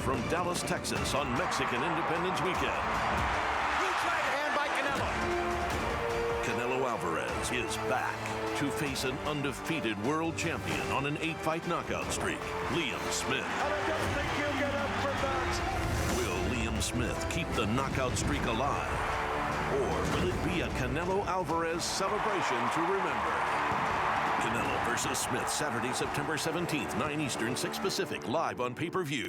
from Dallas, Texas on Mexican Independence Weekend. Huge right hand by Canelo. Canelo Alvarez is back to face an undefeated world champion on an 8-fight knockout streak, Liam Smith. And I don't think he'll get up from that. Will Liam Smith keep the knockout streak alive? Or will it be a Canelo Alvarez celebration to remember? Canelo versus Smith, Saturday, September 17th, 9 Eastern, 6 Pacific, live on pay-per-view.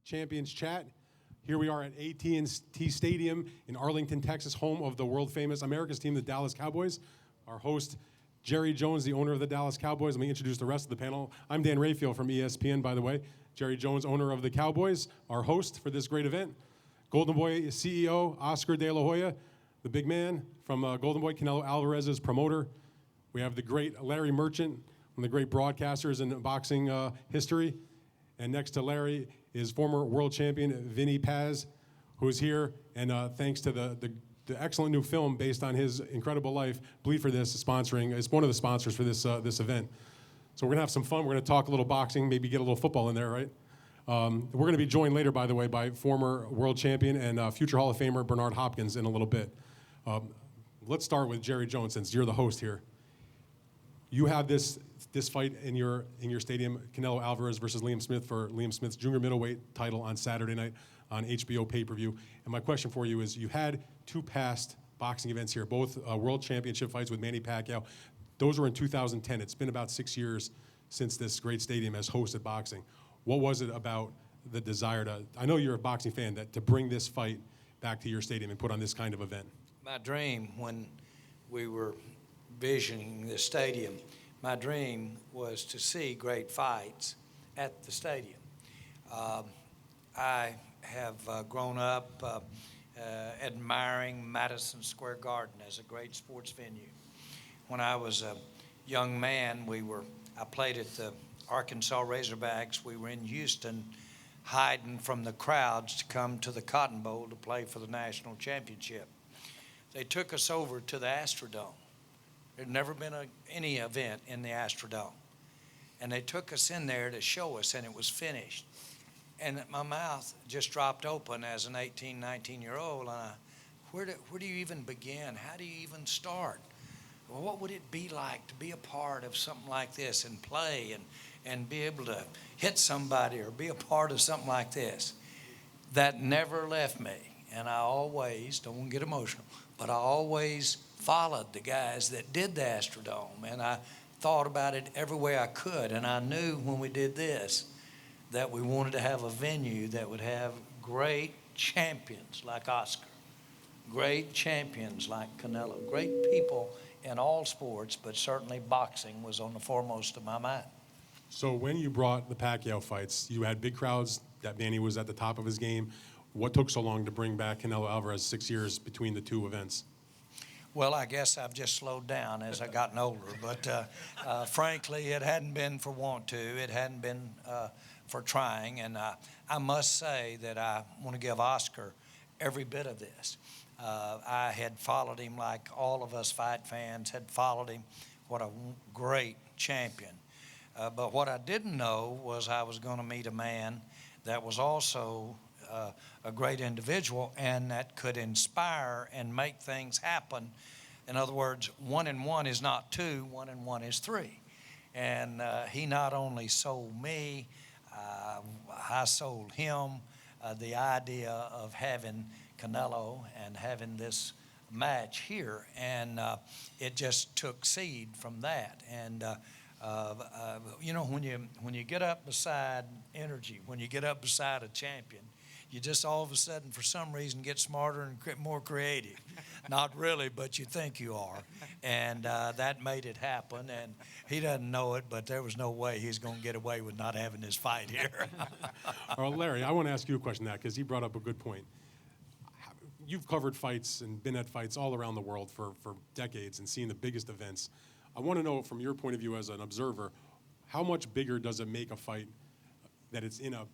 Champions Chat. Here we are at AT&T Stadium in Arlington, Texas, home of the world-famous America's team, the Dallas Cowboys. Our host, Jerry Jones, the owner of the Dallas Cowboys. Let me introduce the rest of the panel. I'm Dan Rayfield from ESPN, by the way. Jerry Jones, owner of the Cowboys, our host for this great event. Golden Boy CEO, Oscar De La Hoya, the big man from Golden Boy, Canelo Alvarez's promoter. We have the great Larry Merchant, one of the great broadcasters in boxing history. And next to Larry is former world champion Vinny Paz, who is here. And thanks to the excellent new film based on his incredible life, Bleed for This is sponsoring. It's one of the sponsors for this event. So we're gonna have some fun. We're gonna talk a little boxing, maybe get a little football in there, right? We're gonna be joined later, by the way, by former world champion and future Hall of Famer Bernard Hopkins in a little bit. Let's start with Jerry Jones, since you're the host here. You have this fight in your stadium, Canelo Alvarez versus Liam Smith for Liam Smith's junior middleweight title on Saturday night on HBO pay-per-view. And my question for you is, you had two past boxing events here, both world championship fights with Manny Pacquiao. Those were in 2010. It's been about 6 years since this great stadium has hosted boxing. What was it about the desire to, I know you're a boxing fan, to bring this fight back to your stadium and put on this kind of event? My dream when we were visioning the stadium, my dream was to see great fights at the stadium. I have grown up admiring Madison Square Garden as a great sports venue. When I was a young man, I played at the Arkansas Razorbacks. We were in Houston hiding from the crowds to come to the Cotton Bowl to play for the national championship. They took us over to the Astrodome. There'd never been any event in the Astrodome. And they took us in there to show us, and it was finished. And my mouth just dropped open as an 18, 19-year-old. And where do you even begin? How do you even start? Well, what would it be like to be a part of something like this and play and be able to hit somebody or be a part of something like this? That never left me. And I always, don't want to get emotional, but I always followed the guys that did the Astrodome. And I thought about it every way I could. And I knew when we did this that we wanted to have a venue that would have great champions like Oscar, great champions like Canelo, great people in all sports, but certainly boxing was on the foremost of my mind. So when you brought the Pacquiao fights, you had big crowds, that Manny was at the top of his game. What took so long to bring back Canelo Alvarez 6 years between the two events? Well, I guess I've just slowed down as I've gotten older, but frankly, it hadn't been for want to. It hadn't been for trying, and I must say that I want to give Oscar every bit of this. I had followed him like all of us fight fans had followed him. What a great champion. But what I didn't know was I was going to meet a man that was also a great individual and that could inspire and make things happen. In other words, 1 and 1 is not 2, 1 and 1 is 3. And he not only sold me, I sold him the idea of having Canelo and having this match here. And it just took seed from that. And you know, when you get up beside energy, when you get up beside a champion, you just all of a sudden, for some reason, get smarter and more creative. Not really, but you think you are. And that made it happen. And he doesn't know it, but there was no way he's going to get away with not having his fight here. Well, Larry, I want to ask you a question now, because he brought up a good point. You've covered fights and been at fights all around the world for decades and seen the biggest events. I want to know, from your point of view as an observer, how much bigger does it make a fight that it's in a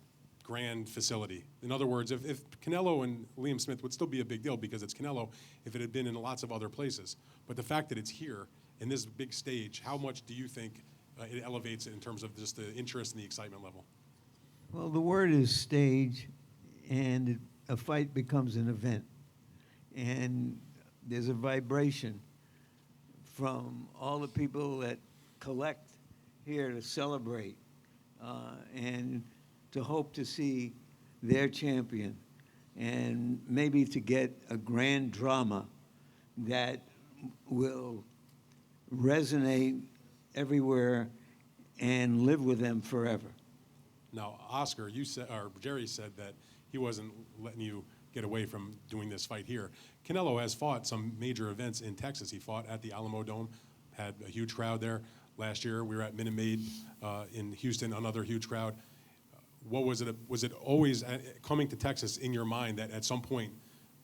grand facility. In other words, if Canelo and Liam Smith would still be a big deal because it's Canelo if it had been in lots of other places. But the fact that it's here in this big stage, how much do you think it elevates it in terms of just the interest and the excitement level? Well, the word is stage, and a fight becomes an event. And there's a vibration from all the people that collect here to celebrate and to hope to see their champion, and maybe to get a grand drama that will resonate everywhere and live with them forever. Now, Oscar, you said, or Jerry said that he wasn't letting you get away from doing this fight here. Canelo has fought some major events in Texas. He fought at the Alamo Dome, had a huge crowd there. Last year, we were at Minute Maid in Houston, another huge crowd. What was it? Was it always coming to Texas in your mind that at some point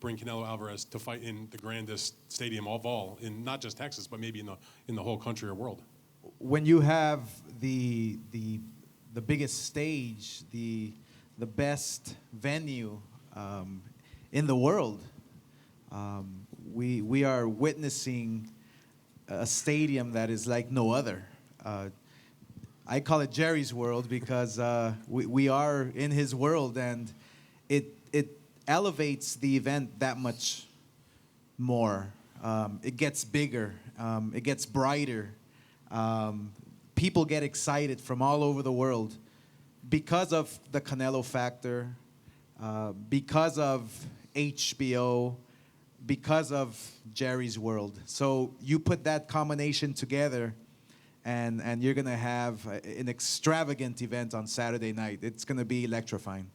bring Canelo Alvarez to fight in the grandest stadium of all, in not just Texas, but maybe in the whole country or world? When you have the biggest stage, the best venue in the world, we are witnessing a stadium that is like no other. I call it Jerry's world because we are in his world, and it elevates the event that much more. It gets bigger. It gets brighter. People get excited from all over the world because of the Canelo factor, because of HBO, because of Jerry's world. So you put that combination together, and you're going to have an extravagant event on Saturday night. It's going to be electrifying.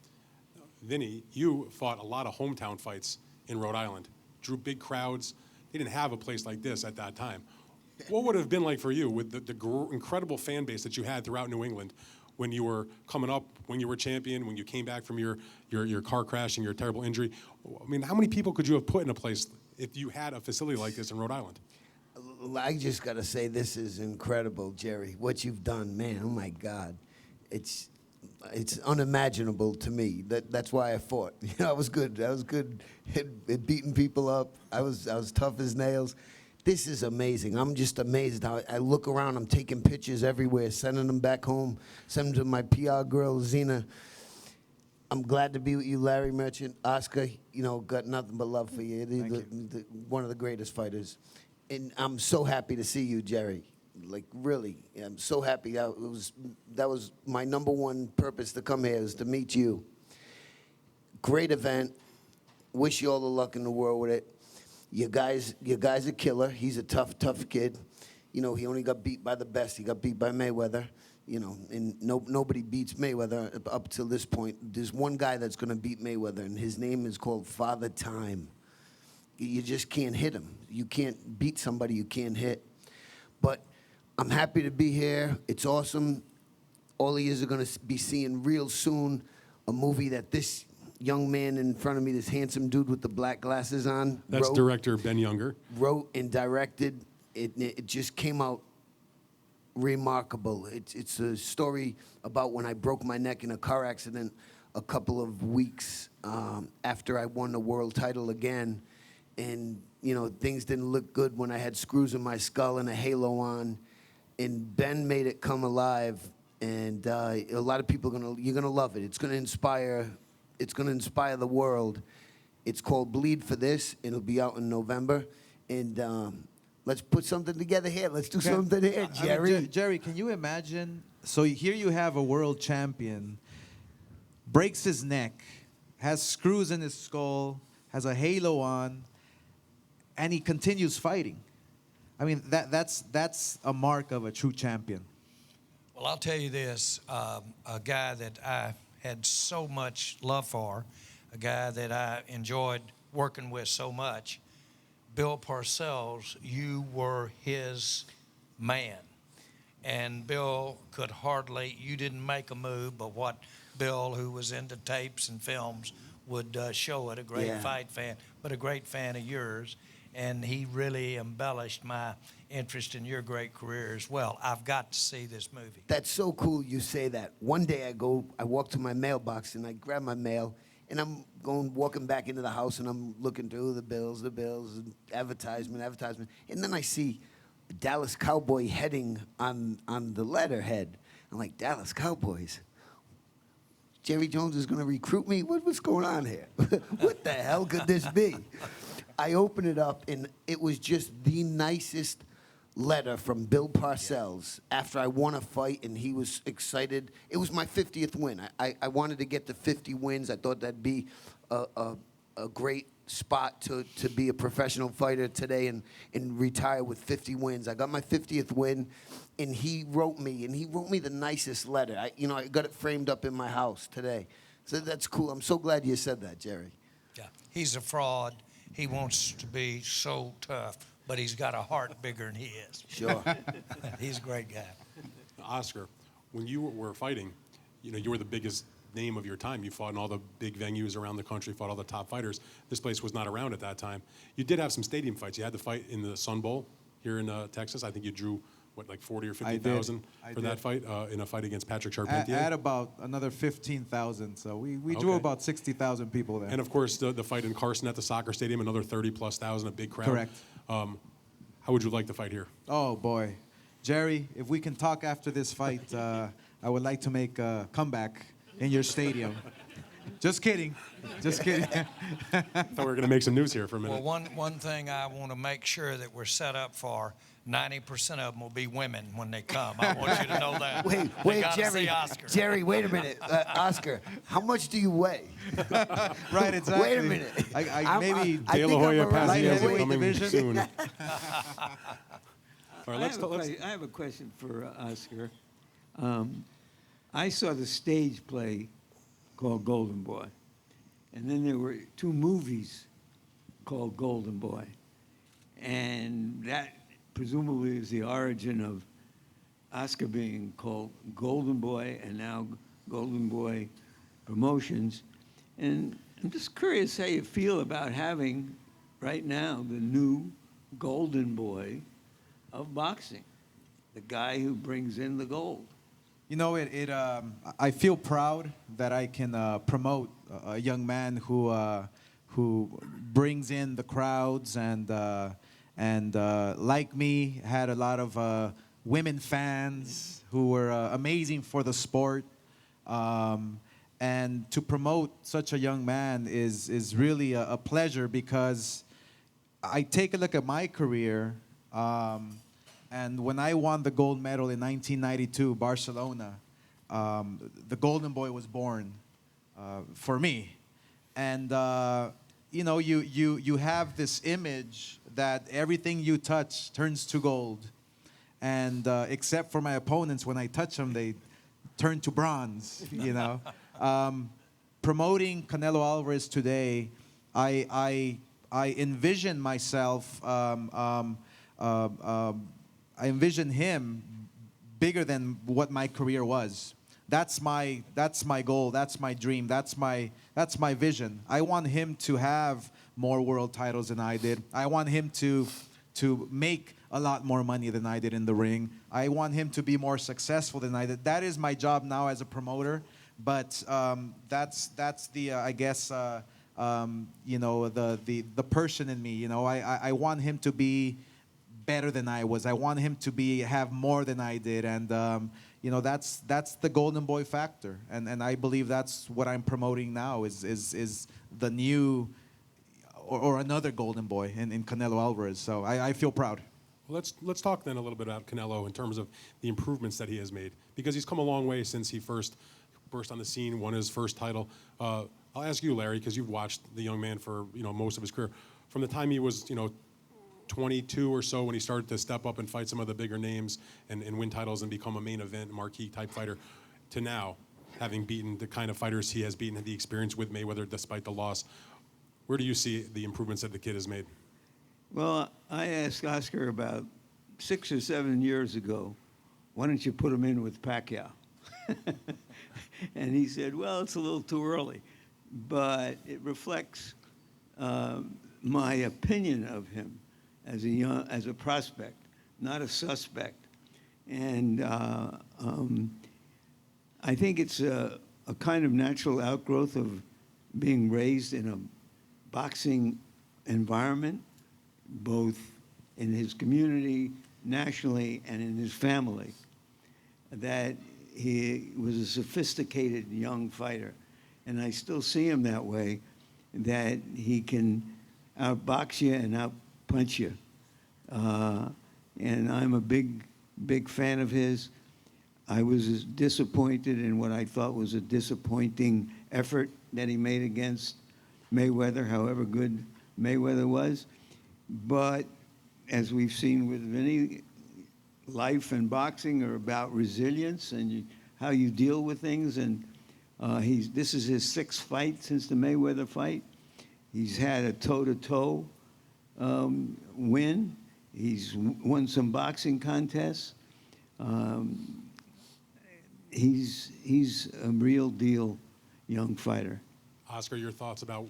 Vinny, you fought a lot of hometown fights in Rhode Island, drew big crowds. They didn't have a place like this at that time. What would it have been like for you with the incredible fan base that you had throughout New England when you were coming up, when you were champion, when you came back from your car crash and your terrible injury? I mean, how many people could you have put in a place if you had a facility like this in Rhode Island? I just got to say, this is incredible, Jerry. What you've done, man, oh my God. It's unimaginable to me. That's why I fought. You know, I was good at beating people up. I was tough as nails. This is amazing. I'm just amazed how I look around. I'm taking pictures everywhere, sending them back home, sending them to my PR girl, Zena. I'm glad to be with you, Larry Merchant. Oscar, you know, got nothing but love for you. One of the greatest fighters. And I'm so happy to see you, Jerry. Like, really, I'm so happy. That was my number one purpose to come here, is to meet you. Great event. Wish you all the luck in the world with it. Your guy's a killer. He's a tough kid. You know, he only got beat by the best. He got beat by Mayweather. You know, and nobody beats Mayweather up till this point. There's one guy that's going to beat Mayweather, and his name is called Father Time. You just can't hit him. You can't beat somebody you can't hit. But I'm happy to be here. It's awesome. All of you are going to be seeing real soon a movie that this young man in front of me, this handsome dude with the black glasses on, That's director Ben Younger. Wrote and directed. It just came out remarkable. It's a story about when I broke my neck in a car accident a couple of weeks after I won the world title again. And, you know, things didn't look good when I had screws in my skull and a halo on. And Ben made it come alive. And a lot of people you're gonna love it. It's gonna inspire the world. It's called Bleed for This. It'll be out in November. And let's put something together here. Let's do something here, Jerry. I mean, Jerry, can you imagine? So here you have a world champion, breaks his neck, has screws in his skull, has a halo on, and he continues fighting. I mean, that's a mark of a true champion. Well, I'll tell you this, a guy that I had so much love for, a guy that I enjoyed working with so much, Bill Parcells, you were his man. And Bill could hardly, you didn't make a move, but what Bill, who was into tapes and films, would show it, a great fight fan, but a great fan of yours. and he really embellished my interest in your great career as well. I've got to see this movie. That's so cool you say that. One day I walk to my mailbox and I grab my mail and I'm walking back into the house and I'm looking through the bills, and advertisement. And then I see a Dallas Cowboy heading on the letterhead. I'm like, Dallas Cowboys? Jerry Jones is going to recruit me? What's going on here? What the hell could this be? I open it up and it was just the nicest letter from Bill Parcells after I won a fight and he was excited. It was my 50th win. I wanted to get to 50 wins. I thought that'd be a great spot to be a professional fighter today and retire with 50 wins. I got my 50th win and he wrote me the nicest letter. I got it framed up in my house today. So that's cool. I'm so glad you said that, Jerry. Yeah, he's a fraud. He wants to be so tough, but he's got a heart bigger than he is. Sure. He's a great guy. Oscar, when you were fighting, you were the biggest name of your time. You fought in all the big venues around the country, fought all the top fighters. This place was not around at that time. You did have some stadium fights. You had to fight in the Sun Bowl here in Texas. I think you drew, 40 or 50,000 for that fight in a fight against Patrick Charpentier? At about another 15,000. So we drew about 60,000 people there. And of course, the fight in Carson at the soccer stadium, another 30+ thousand, a big crowd. Correct. How would you like to fight here? Oh, boy. Jerry, if we can talk after this fight, I would like to make a comeback in your stadium. Just kidding. Just kidding. I thought we were going to make some news here for a minute. Well, one thing I want to make sure that we're set up for, 90% of them will be women when they come. I want you to know that. Wait, Jerry. Oscar. Jerry, wait a minute. Oscar, how much do you weigh? Right, exactly. Wait a minute. Maybe De La Hoya light Pazia heavyweight coming division. soon. All right, I have a question for Oscar. I saw the stage play called Golden Boy, and then there were 2 movies called Golden Boy, and that presumably is the origin of Oscar being called Golden Boy and now Golden Boy Promotions. And I'm just curious how you feel about having right now the new Golden Boy of boxing, the guy who brings in the gold. I feel proud that I can promote a young man who brings in the crowds and like me, had a lot of women fans who were amazing for the sport. And to promote such a young man is really a pleasure, because I take a look at my career, and when I won the gold medal in 1992, Barcelona, the Golden Boy was born for me. And you have this image that everything you touch turns to gold. And except for my opponents, when I touch them, they turn to bronze, Promoting Canelo Alvarez today, I envision myself, I envision him bigger than what my career was. That's my goal, that's my dream, that's my vision. I want him to have more world titles than I did. I want him to make a lot more money than I did in the ring. I want him to be more successful than I did. That is my job now as a promoter. But that's the I guess the person in me. I want him to be better than I was. I want him to have more than I did, and that's the Golden Boy factor. And I believe that's what I'm promoting now is the new or another Golden Boy in Canelo Alvarez. So I feel proud. Well, let's talk then a little bit about Canelo in terms of the improvements that he has made, because he's come a long way since he first burst on the scene, won his first title. I'll ask you, Larry, because you've watched the young man for most of his career. From the time he was 22 or so, when he started to step up and fight some of the bigger names and win titles and become a main event marquee type fighter, to now having beaten the kind of fighters he has beaten, the experience with Mayweather despite the loss, where do you see the improvements that the kid has made? Well, I asked Oscar about 6 or 7 years ago, why don't you put him in with Pacquiao? And he said, well, it's a little too early. But it reflects my opinion of him as a prospect, not a suspect. And I think it's a kind of natural outgrowth of being raised in a boxing environment, both in his community, nationally, and in his family, that he was a sophisticated young fighter. And I still see him that way, that he can outbox you and outpunch you. And I'm a big fan of his. I was disappointed in what I thought was a disappointing effort that he made against Mayweather, however good Mayweather was. But as we've seen with Vinny, life and boxing are about resilience and how you deal with things. And this is his sixth fight since the Mayweather fight. He's had a toe-to-toe win. He's won some boxing contests. He's a real deal young fighter. Oscar, your thoughts about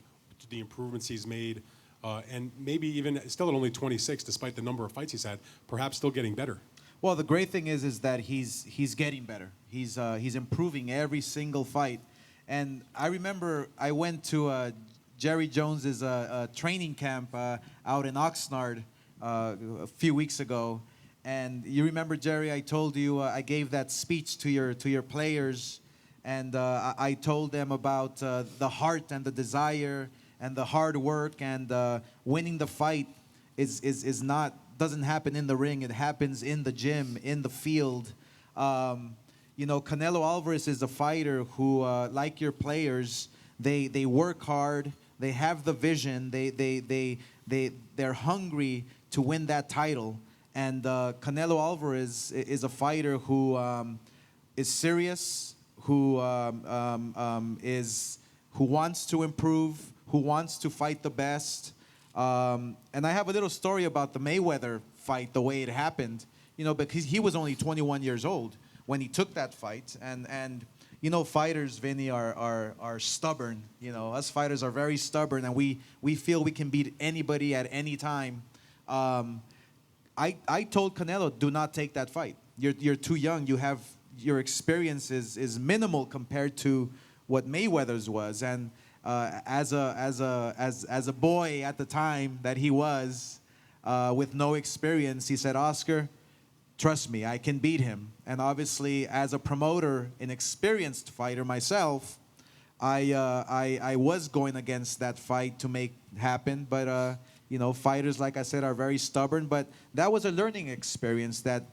the improvements he's made, and maybe even still at only 26, despite the number of fights he's had, perhaps still getting better. Well, the great thing is that he's getting better. He's improving every single fight. And I remember I went to Jerry Jones's training camp out in Oxnard a few weeks ago. And you remember, Jerry, I told you I gave that speech to your players, and I told them about the heart and the desire and the hard work, and winning the fight doesn't happen in the ring. It happens in the gym, in the field. Canelo Alvarez is a fighter who, like your players, they work hard. They have the vision. They're hungry to win that title. And Canelo Alvarez is a fighter who is serious, who wants to improve, who wants to fight the best. And I have a little story about the Mayweather fight, the way it happened. Because he was only 21 years old when he took that fight. And fighters, Vinny, are stubborn. Us fighters are very stubborn, and we feel we can beat anybody at any time. I told Canelo, do not take that fight. You're too young. Your experience is minimal compared to what Mayweather's was. And as a boy at the time that he was, with no experience, he said, Oscar, trust me, I can beat him. And obviously, as a promoter, an experienced fighter myself, I was going against that fight to make happen. But fighters, like I said, are very stubborn. But that was a learning experience that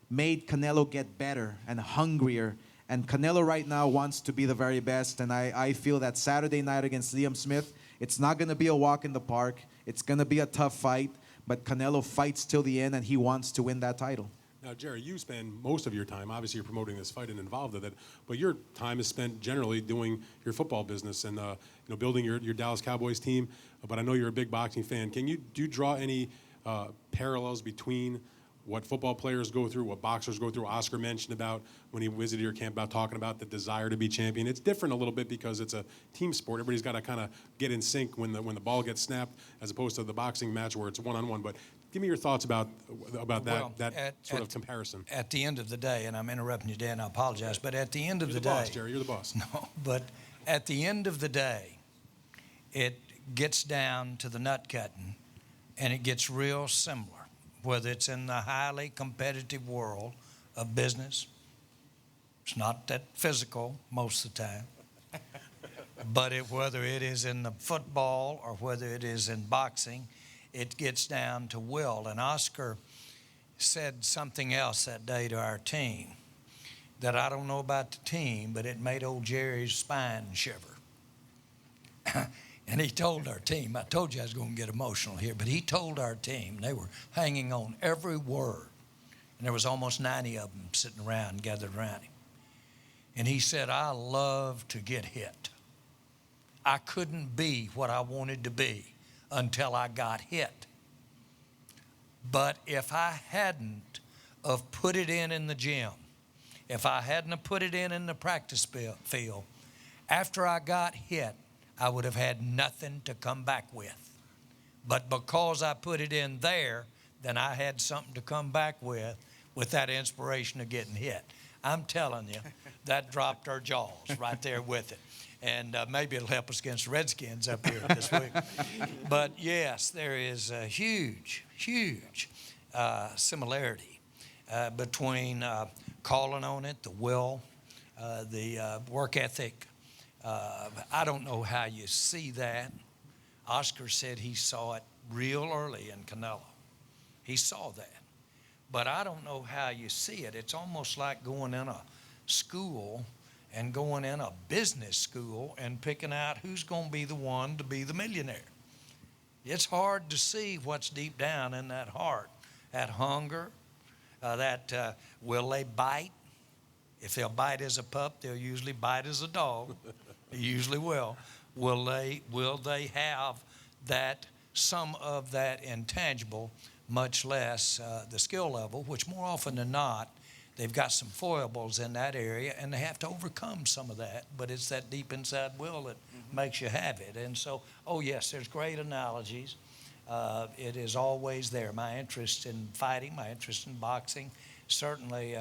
made Canelo get better and hungrier. And Canelo right now wants to be the very best. And I feel that Saturday night against Liam Smith, it's not going to be a walk in the park. It's going to be a tough fight. But Canelo fights till the end, and he wants to win that title. Now, Jerry, you spend most of your time, obviously you're promoting this fight and involved with it, but your time is spent generally doing your football business and building your Dallas Cowboys team. But I know you're a big boxing fan. Do you draw any parallels between what football players go through, what boxers go through? Oscar mentioned about when he visited your camp about talking about the desire to be champion. It's different a little bit because it's a team sport. Everybody's got to kind of get in sync when the ball gets snapped, as opposed to the boxing match where it's one-on-one. But give me your thoughts about that sort of comparison. At the end of the day, and I'm interrupting you, Dan, I apologize, but at the end of You're the the day... boss, Jerry, you're the boss. No, but at the end of the day, it gets down to the nut cutting, and it gets real similar, whether it's in the highly competitive world of business. It's not that physical most of the time. But whether it is in the football or whether it is in boxing, it gets down to will. And Oscar said something else that day to our team that I don't know about the team, but it made old Jerry's spine shiver. And he told our team, I told you I was going to get emotional here, but he told our team, they were hanging on every word. And there was almost 90 of them sitting around, gathered around him. And he said, I love to get hit. I couldn't be what I wanted to be until I got hit. But if I hadn't have put it in the gym, if I hadn't have put it in the practice field, after I got hit, I would have had nothing to come back with. But because I put it in there, then I had something to come back with that inspiration of getting hit. I'm telling you, that dropped our jaws right there with it. And maybe it'll help us against the Redskins up here this week. But yes, there is a huge, huge similarity between calling on it, the will, the work ethic. I don't know how you see that. Oscar said he saw it real early in Canelo. He saw that. But I don't know how you see it. It's almost like going in a school and going in a business school and picking out who's going to be the one to be the millionaire. It's hard to see what's deep down in that heart, that hunger, will they bite? If they'll bite as a pup, they'll usually bite as a dog. They usually will. Will they have that, some of that intangible, much less the skill level, which more often than not, they've got some foibles in that area, and they have to overcome some of that. But it's that deep inside will that makes you have it. And so, oh yes, there's great analogies. It is always there. My interest in fighting, my interest in boxing, certainly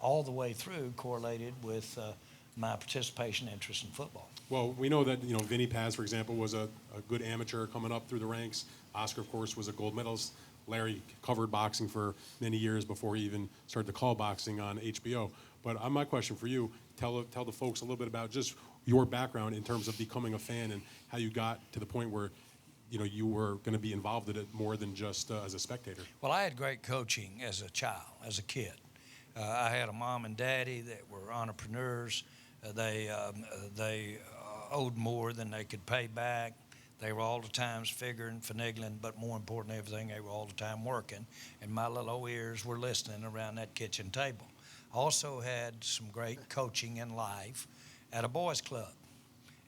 all the way through correlated with my participation interest in football. Well, we know that, Vinny Paz, for example, was a good amateur coming up through the ranks. Oscar, of course, was a gold medalist. Larry covered boxing for many years before he even started to call boxing on HBO. But my question for you, tell the folks a little bit about just your background in terms of becoming a fan and how you got to the point where you were going to be involved in it more than just as a spectator. Well, I had great coaching as a child, as a kid. I had a mom and daddy that were entrepreneurs. They owed more than they could pay back. They were all the times figuring, finagling, but more important than everything, they were all the time working. And my little old ears were listening around that kitchen table. Also had some great coaching in life at a boys club.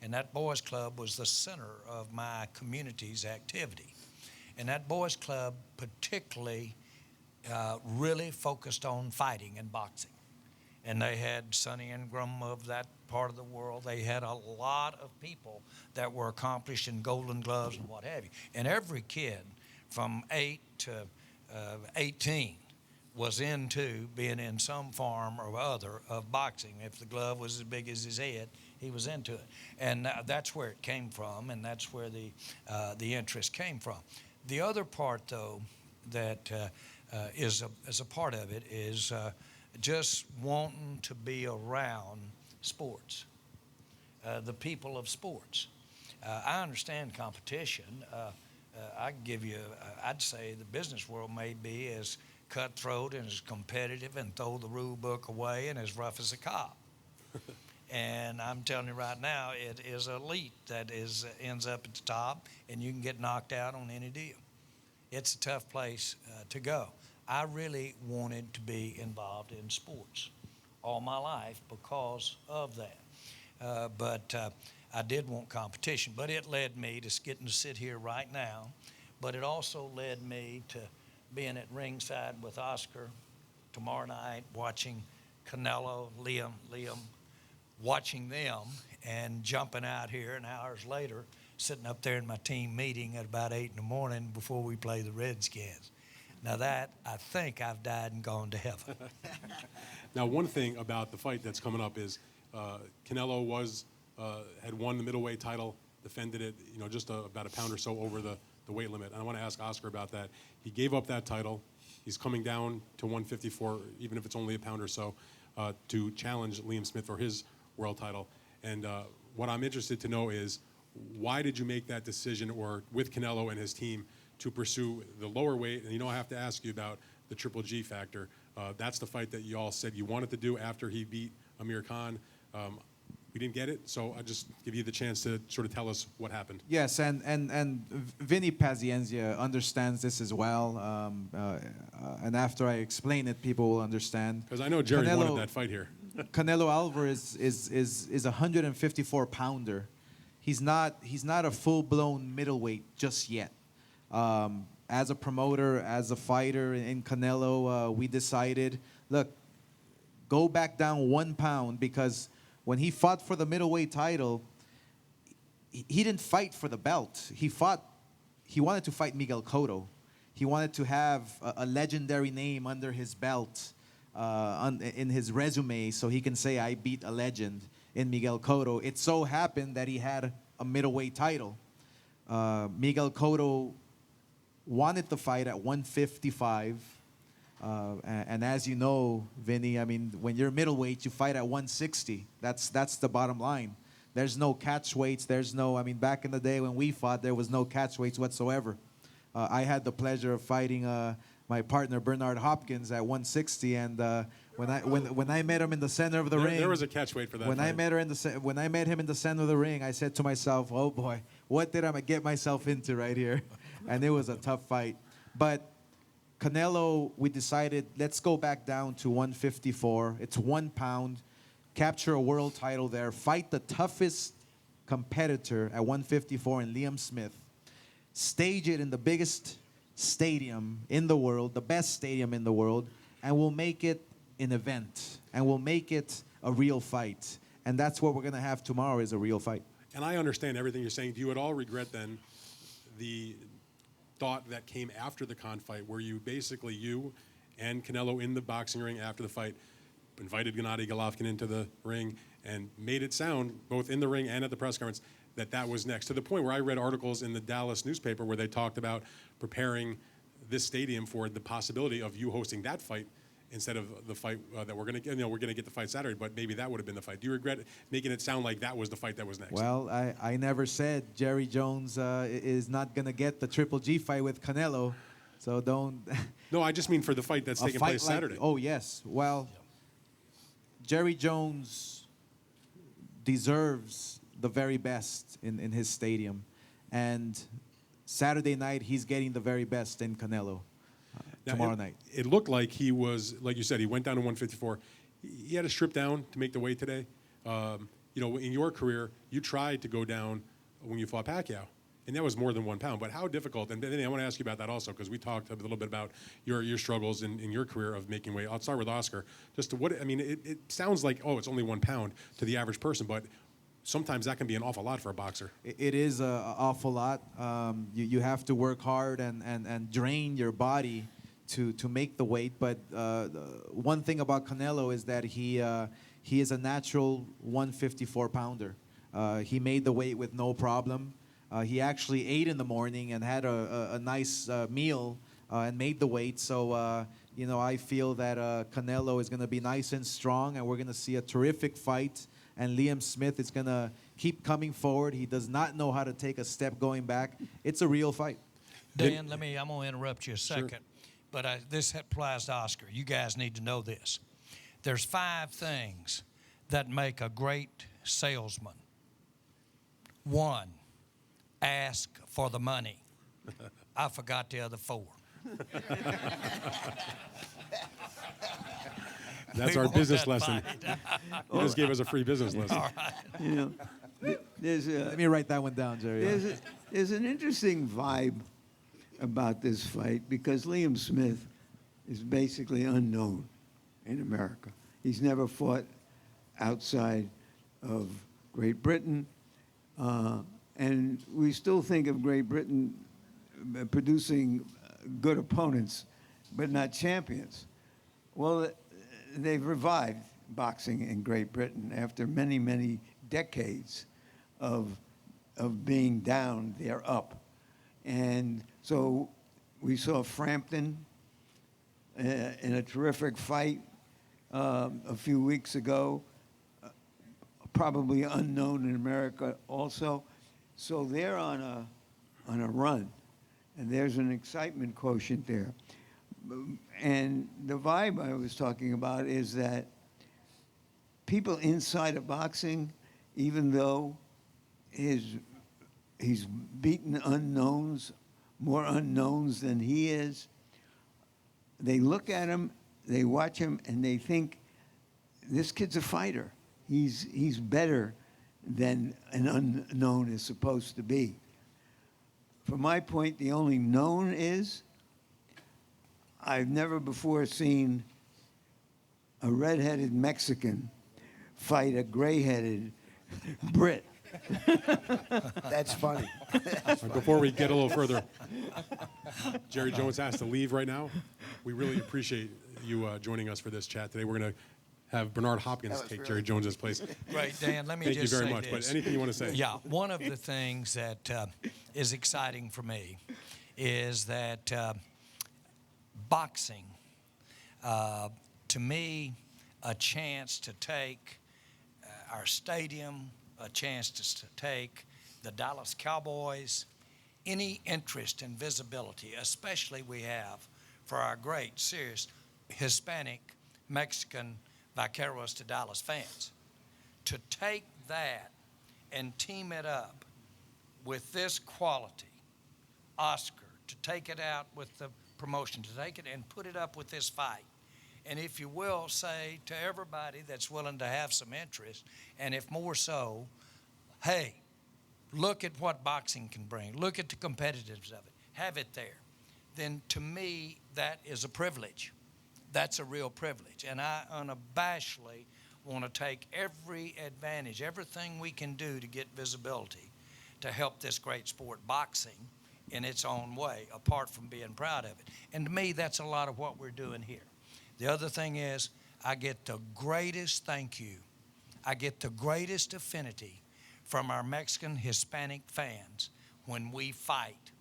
And that boys club was the center of my community's activity. And that boys club particularly really focused on fighting and boxing. And they had Sonny Ingram of that part of the world. They had a lot of people that were accomplished in Golden Gloves and what have you. And every kid from 8 to 18 was into being in some form or other of boxing. If the glove was as big as his head, he was into it. And that's where it came from, and that's where the interest came from. The other part, though, that is a part of it is just wanting to be around sports, the people of sports. I understand competition. I can give you, I'd say the business world may be as cutthroat and as competitive and throw the rule book away and as rough as a cop. And I'm telling you right now, it is elite that ends up at the top, and you can get knocked out on any deal. It's a tough place to go. I really wanted to be involved in sports all my life because of that. But I did want competition, but it led me to getting to sit here right now. But it also led me to being at ringside with Oscar tomorrow night, watching Canelo, Liam, watching them, and jumping out here, and hours later, sitting up there in my team meeting at about 8 in the morning before we play the Redskins. Now that, I think I've died and gone to heaven. Now, one thing about the fight that's coming up is Canelo had won the middleweight title, defended it, just about a pound or so over the weight limit. And I want to ask Oscar about that. He gave up that title. He's coming down to 154, even if it's only a pound or so, to challenge Liam Smith for his world title. And what I'm interested to know is, why did you make that decision, or with Canelo and his team, to pursue the lower weight? And I have to ask you about the Triple G factor. That's the fight that you all said you wanted to do after he beat Amir Khan. We didn't get it, so I just give you the chance to sort of tell us what happened. Yes, and Vinny Pazienza understands this as well. And after I explain it, people will understand. Because I know Jerry wanted that fight here. Canelo Alvarez is a 154 pounder. He's not a full-blown middleweight just yet. As a promoter, as a fighter in Canelo, we decided, look, go back down 1 pound, because when he fought for the middleweight title, he didn't fight for the belt. He fought he wanted to fight Miguel Cotto. He wanted to have a legendary name under his belt, in his resume, so he can say, I beat a legend in Miguel Cotto. It so happened that he had a middleweight title. Miguel Cotto wanted the fight at 155. And as you know, Vinny, I mean, when you're middleweight, you fight at 160. That's the bottom line. There's no catch weights. There's no, I mean, back in the day when we fought, there was no catch weights whatsoever. I had the pleasure of fighting my partner Bernard Hopkins at 160, and when I met him in the center of the ring, there was a catch weight for that. When I met him in the center of the ring, I said to myself, "Oh boy, what did I get myself into right here?" And it was a tough fight. But Canelo, we decided, let's go back down to 154. It's 1 pound. Capture a world title there. Fight the toughest competitor at 154 in Liam Smith. Stage it in the biggest stadium in the world, the best stadium in the world, and we'll make it an event. And we'll make it a real fight. And that's what we're going to have tomorrow, is a real fight. And I understand everything you're saying. Do you at all regret then the thought that came after the Khan fight, where you and Canelo in the boxing ring after the fight invited Gennady Golovkin into the ring and made it sound, both in the ring and at the press conference, that was next, to the point where I read articles in the Dallas newspaper where they talked about preparing this stadium for the possibility of you hosting that fight instead of the fight that we're going to get. We're going to get the fight Saturday, but maybe that would have been the fight. Do you regret making it sound like that was the fight that was next? Well, I never said Jerry Jones is not going to get the Triple G fight with Canelo, so don't. No, I just mean for the fight that's taking place Saturday. Oh, yes. Well, Jerry Jones deserves the very best in his stadium. And Saturday night, he's getting the very best in Canelo tomorrow night. It looked like he was, like you said, he went down to 154. He had to strip down to make the weight today. In your career, you tried to go down when you fought Pacquiao, and that was more than 1 pound. But how difficult, and I want to ask you about that also, because we talked a little bit about your struggles in your career of making weight. I'll start with Oscar. It sounds like, it's only 1 pound to the average person, but sometimes that can be an awful lot for a boxer. It is an awful lot. You have to work hard and drain your body to make the weight. But one thing about Canelo is that he is a natural 154 pounder. He made the weight with no problem. He actually ate in the morning and had a nice meal and made the weight. So I feel that Canelo is going to be nice and strong, and we're going to see a terrific fight. And Liam Smith is going to keep coming forward. He does not know how to take a step going back. It's a real fight. Dan, I'm going to interrupt you a second. Sure. But this applies to Oscar. You guys need to know this. There's 5 things that make a great salesman. 1, ask for the money. I forgot the other 4. That's our business lesson. You just gave us a free business lesson. All right. Let me write that one down, Jerry. There's an interesting vibe about this fight because Liam Smith is basically unknown in America. He's never fought outside of Great Britain, and we still think of Great Britain producing good opponents, but not champions. Well, they've revived boxing in Great Britain after many, many decades of being down. They're up. And so we saw Frampton in a terrific fight a few weeks ago, probably unknown in America also. So they're on a run, and there's an excitement quotient there. And the vibe I was talking about is that people inside of boxing, even though he's beaten unknowns, more unknowns than he is, they look at him, they watch him, and they think, this kid's a fighter. He's better than an unknown is supposed to be. From my point, the only known is, I've never before seen a red-headed Mexican fight a gray-headed Brit. That's funny. Before we get a little further, Jerry Jones has to leave right now. We really appreciate you joining us for this chat today. We're going to have Bernard Hopkins take Jerry Jones's place. Great, Dan. Let me Thank just you very say much. this. But anything you want to say? Yeah, one of the things that is exciting for me is that boxing, to me, a chance to take our stadium, a chance to take the Dallas Cowboys, any interest in visibility, especially we have for our great, serious Hispanic, Mexican, vicarious to Dallas fans. To take that and team it up with this quality, Oscar, to take it out with the promotion, to take it and put it up with this fight. And if you will, say to everybody that's willing to have some interest, and if more so, hey, look at what boxing can bring. Look at the competitiveness of it. Have it there. Then to me, that is a privilege. That's a real privilege. And I unabashedly want to take every advantage, everything we can do to get visibility to help this great sport, boxing, in its own way, apart from being proud of it. And to me, that's a lot of what we're doing here. The other thing is, I get the greatest thank you. I get the greatest affinity from our Mexican Hispanic fans when we fight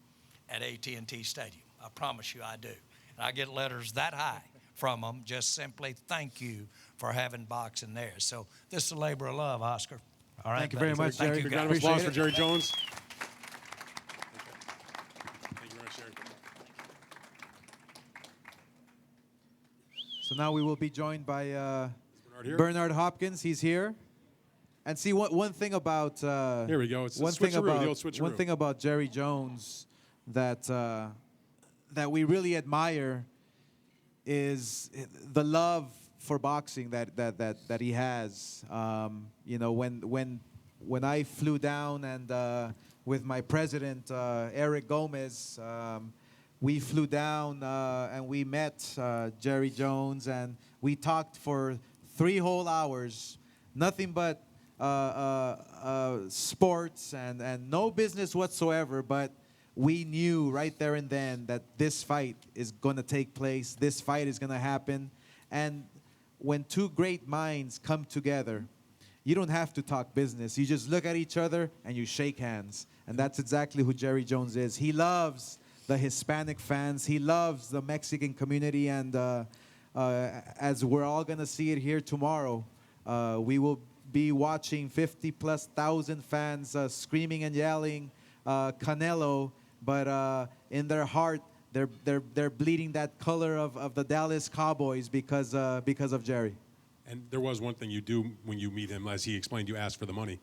at AT&T Stadium. I promise you I do. And I get letters that high from them, just simply thank you for having boxing there. So this is a labor of love, Oscar. All right. Thank you very buddy. much, Thank Jerry. you, Big guys. round of applause Appreciate for it. Jerry Jones. Thank you very much, Jerry. So now we will be joined by Bernard here? Bernard Hopkins. He's here. And see, one thing about Here we go. It's a one thing switcheroo, the about old switcheroo. one thing about Jerry Jones that that we really admire is the love for boxing that he has. You know, when I flew down and with my president Eric Gomez, we flew down and we met Jerry Jones and we talked for 3 whole hours, nothing but sports and no business whatsoever, but we knew right there and then that this fight is going to take place, this fight is going to happen. And when 2 great minds come together, you don't have to talk business. You just look at each other and you shake hands. And that's exactly who Jerry Jones is. He loves the Hispanic fans. He loves the Mexican community. And as we're all going to see it here tomorrow, we will be watching 50,000+ fans screaming and yelling Canelo, but in their heart, they're bleeding that color of the Dallas Cowboys because of Jerry. And there was one thing you do when you meet him, as he explained, you ask for the money.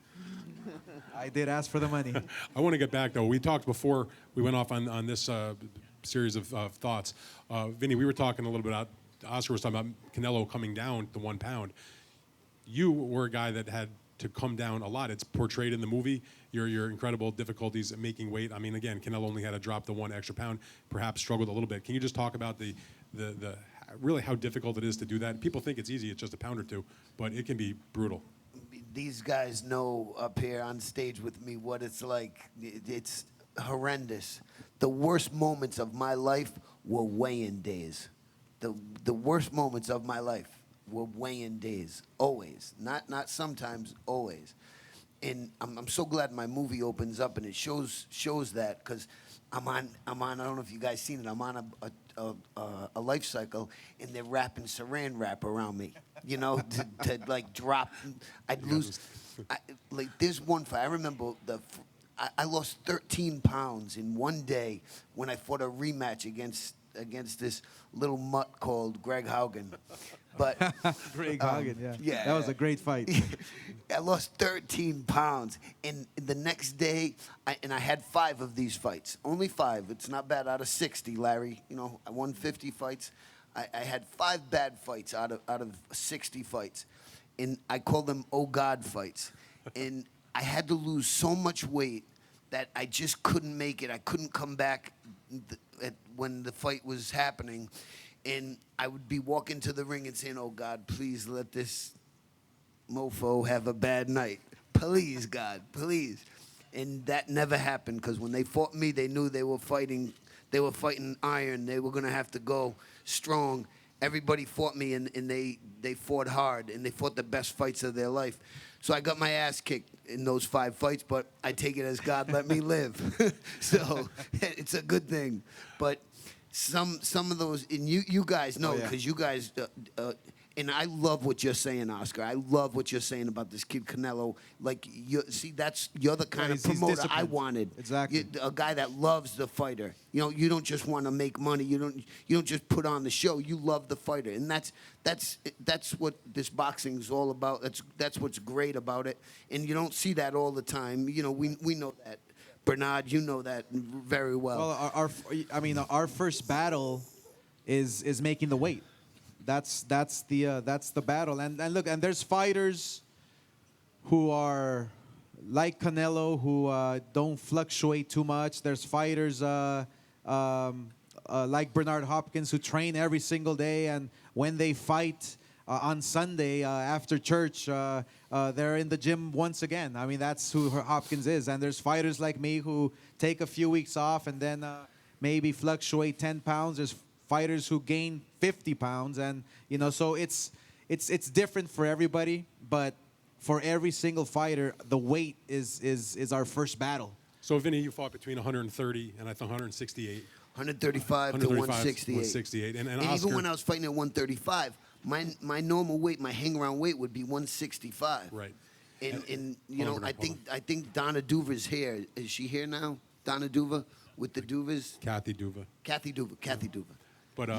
I did ask for the money. I want to get back, though. We talked before we went off on this series of thoughts. Vinny, we were talking a little bit about, Oscar was talking about Canelo coming down to 1 pound. You were a guy that had to come down a lot. It's portrayed in the movie, your incredible difficulties at making weight. I mean, again, Canelo only had to drop the 1 extra pound, perhaps struggled a little bit. Can you just talk about the really how difficult it is to do that? People think it's easy, it's just a pound or 2, but it can be brutal. These guys know up here on stage with me what it's like. It's horrendous. The worst moments of my life were weigh-in days. The worst moments of my life were weigh-in days, always. Not sometimes, always. And I'm so glad my movie opens up and it shows that, because I'm on. I don't know if you guys seen it. I'm on a life cycle, and they're wrapping Saran wrap around me. You know, to like drop. I'd lose. Like there's one fight. I remember I lost 13 pounds in one day when I fought a rematch against this little mutt called Greg Haugen. But Greg Haugen, yeah, that was a great fight. I lost 13 pounds, and the next day, I had 5 of these fights. Only 5. It's not bad out of 60, Larry. You know, I won 50 fights. I had 5 bad fights out of 60 fights, and I call them "oh God" fights. And I had to lose so much weight that I just couldn't make it. I couldn't come back when the fight was happening, and I would be walking to the ring and saying, "Oh God, please let this mofo have a bad night." please, God, please. And that never happened because when they fought me, they knew they were fighting iron. They were going to have to go strong. Everybody fought me, and they fought hard, and they fought the best fights of their life. So I got my ass kicked in those 5 fights, but I take it as God let me live. So it's a good thing. But some of those, and you guys know, because you guys, and I love what you're saying, Oscar. I love what you're saying about this kid Canelo. Like, you're the kind of promoter I wanted. Exactly. A guy that loves the fighter. You know, you don't just want to make money. You don't just put on the show. You love the fighter, and that's what this boxing is all about. That's what's great about it, and you don't see that all the time. You know, we know that. Bernard, you know that very well. Well, our first battle is making the weight. That's the battle. And look, and there's fighters who are like Canelo who don't fluctuate too much. There's fighters like Bernard Hopkins who train every single day, and when they fight on Sunday after church, they're in the gym once again. I mean, that's who Hopkins is. And there's fighters like me who take a few weeks off and then maybe fluctuate 10 pounds. There's fighters who gain 50 pounds, and so it's different for everybody. But for every single fighter, the weight is our first battle. So, Vinny, you fought between 130 and I think 168. 135 to 168. 168. And Oscar, even when I was fighting at 135, my normal weight, my hang-around weight would be 165. Right. And I think Donna Duva's here. Is she here now? Donna Duva with the Duvas? Kathy Duva. Kathy Duva. But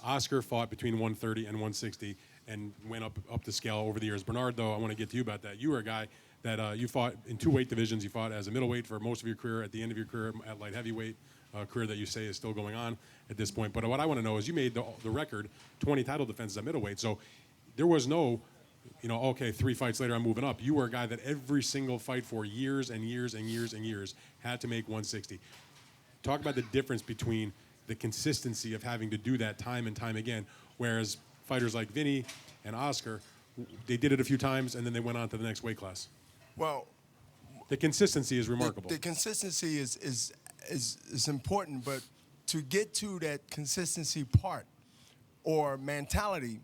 Oscar fought between 130 and 160 and went up the scale over the years. Bernard, though, I want to get to you about that. You were a guy that you fought in 2 weight divisions. You fought as a middleweight for most of your career, at the end of your career at light heavyweight, a career that you say is still going on at this point. But what I want to know is you made the record, 20 title defenses at middleweight. So there was no, 3 fights later I'm moving up. You were a guy that every single fight for years and years and years and years had to make 160. Talk about the difference between the consistency of having to do that time and time again, whereas fighters like Vinny and Oscar, they did it a few times and then they went on to the next weight class. Well, the consistency is remarkable. The consistency is important, but to get to that consistency part or mentality,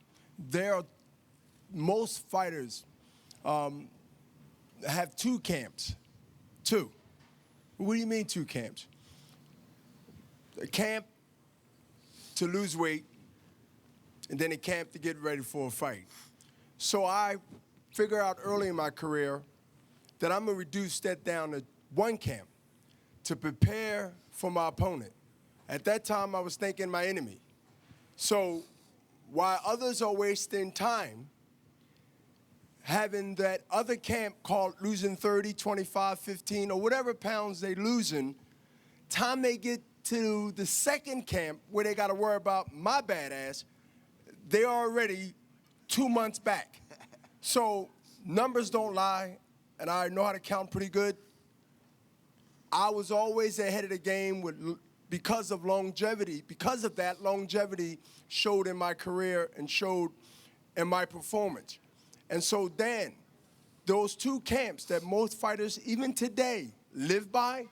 most fighters have 2 camps. 2. What do you mean 2 camps? A camp to lose weight, and then a camp to get ready for a fight. So I figured out early in my career that I'm going to reduce that down to 1 camp to prepare for my opponent. At that time, I was thinking my enemy. So while others are wasting time, having that other camp called losing 30, 25, 15, or whatever pounds they losing, time they get to the second camp where they got to worry about my badass, they're already 2 months back. So numbers don't lie, and I know how to count pretty good. I was always ahead of the game because of longevity. Because of that, longevity showed in my career and showed in my performance. And so then, those 2 camps that most fighters, even today, live by,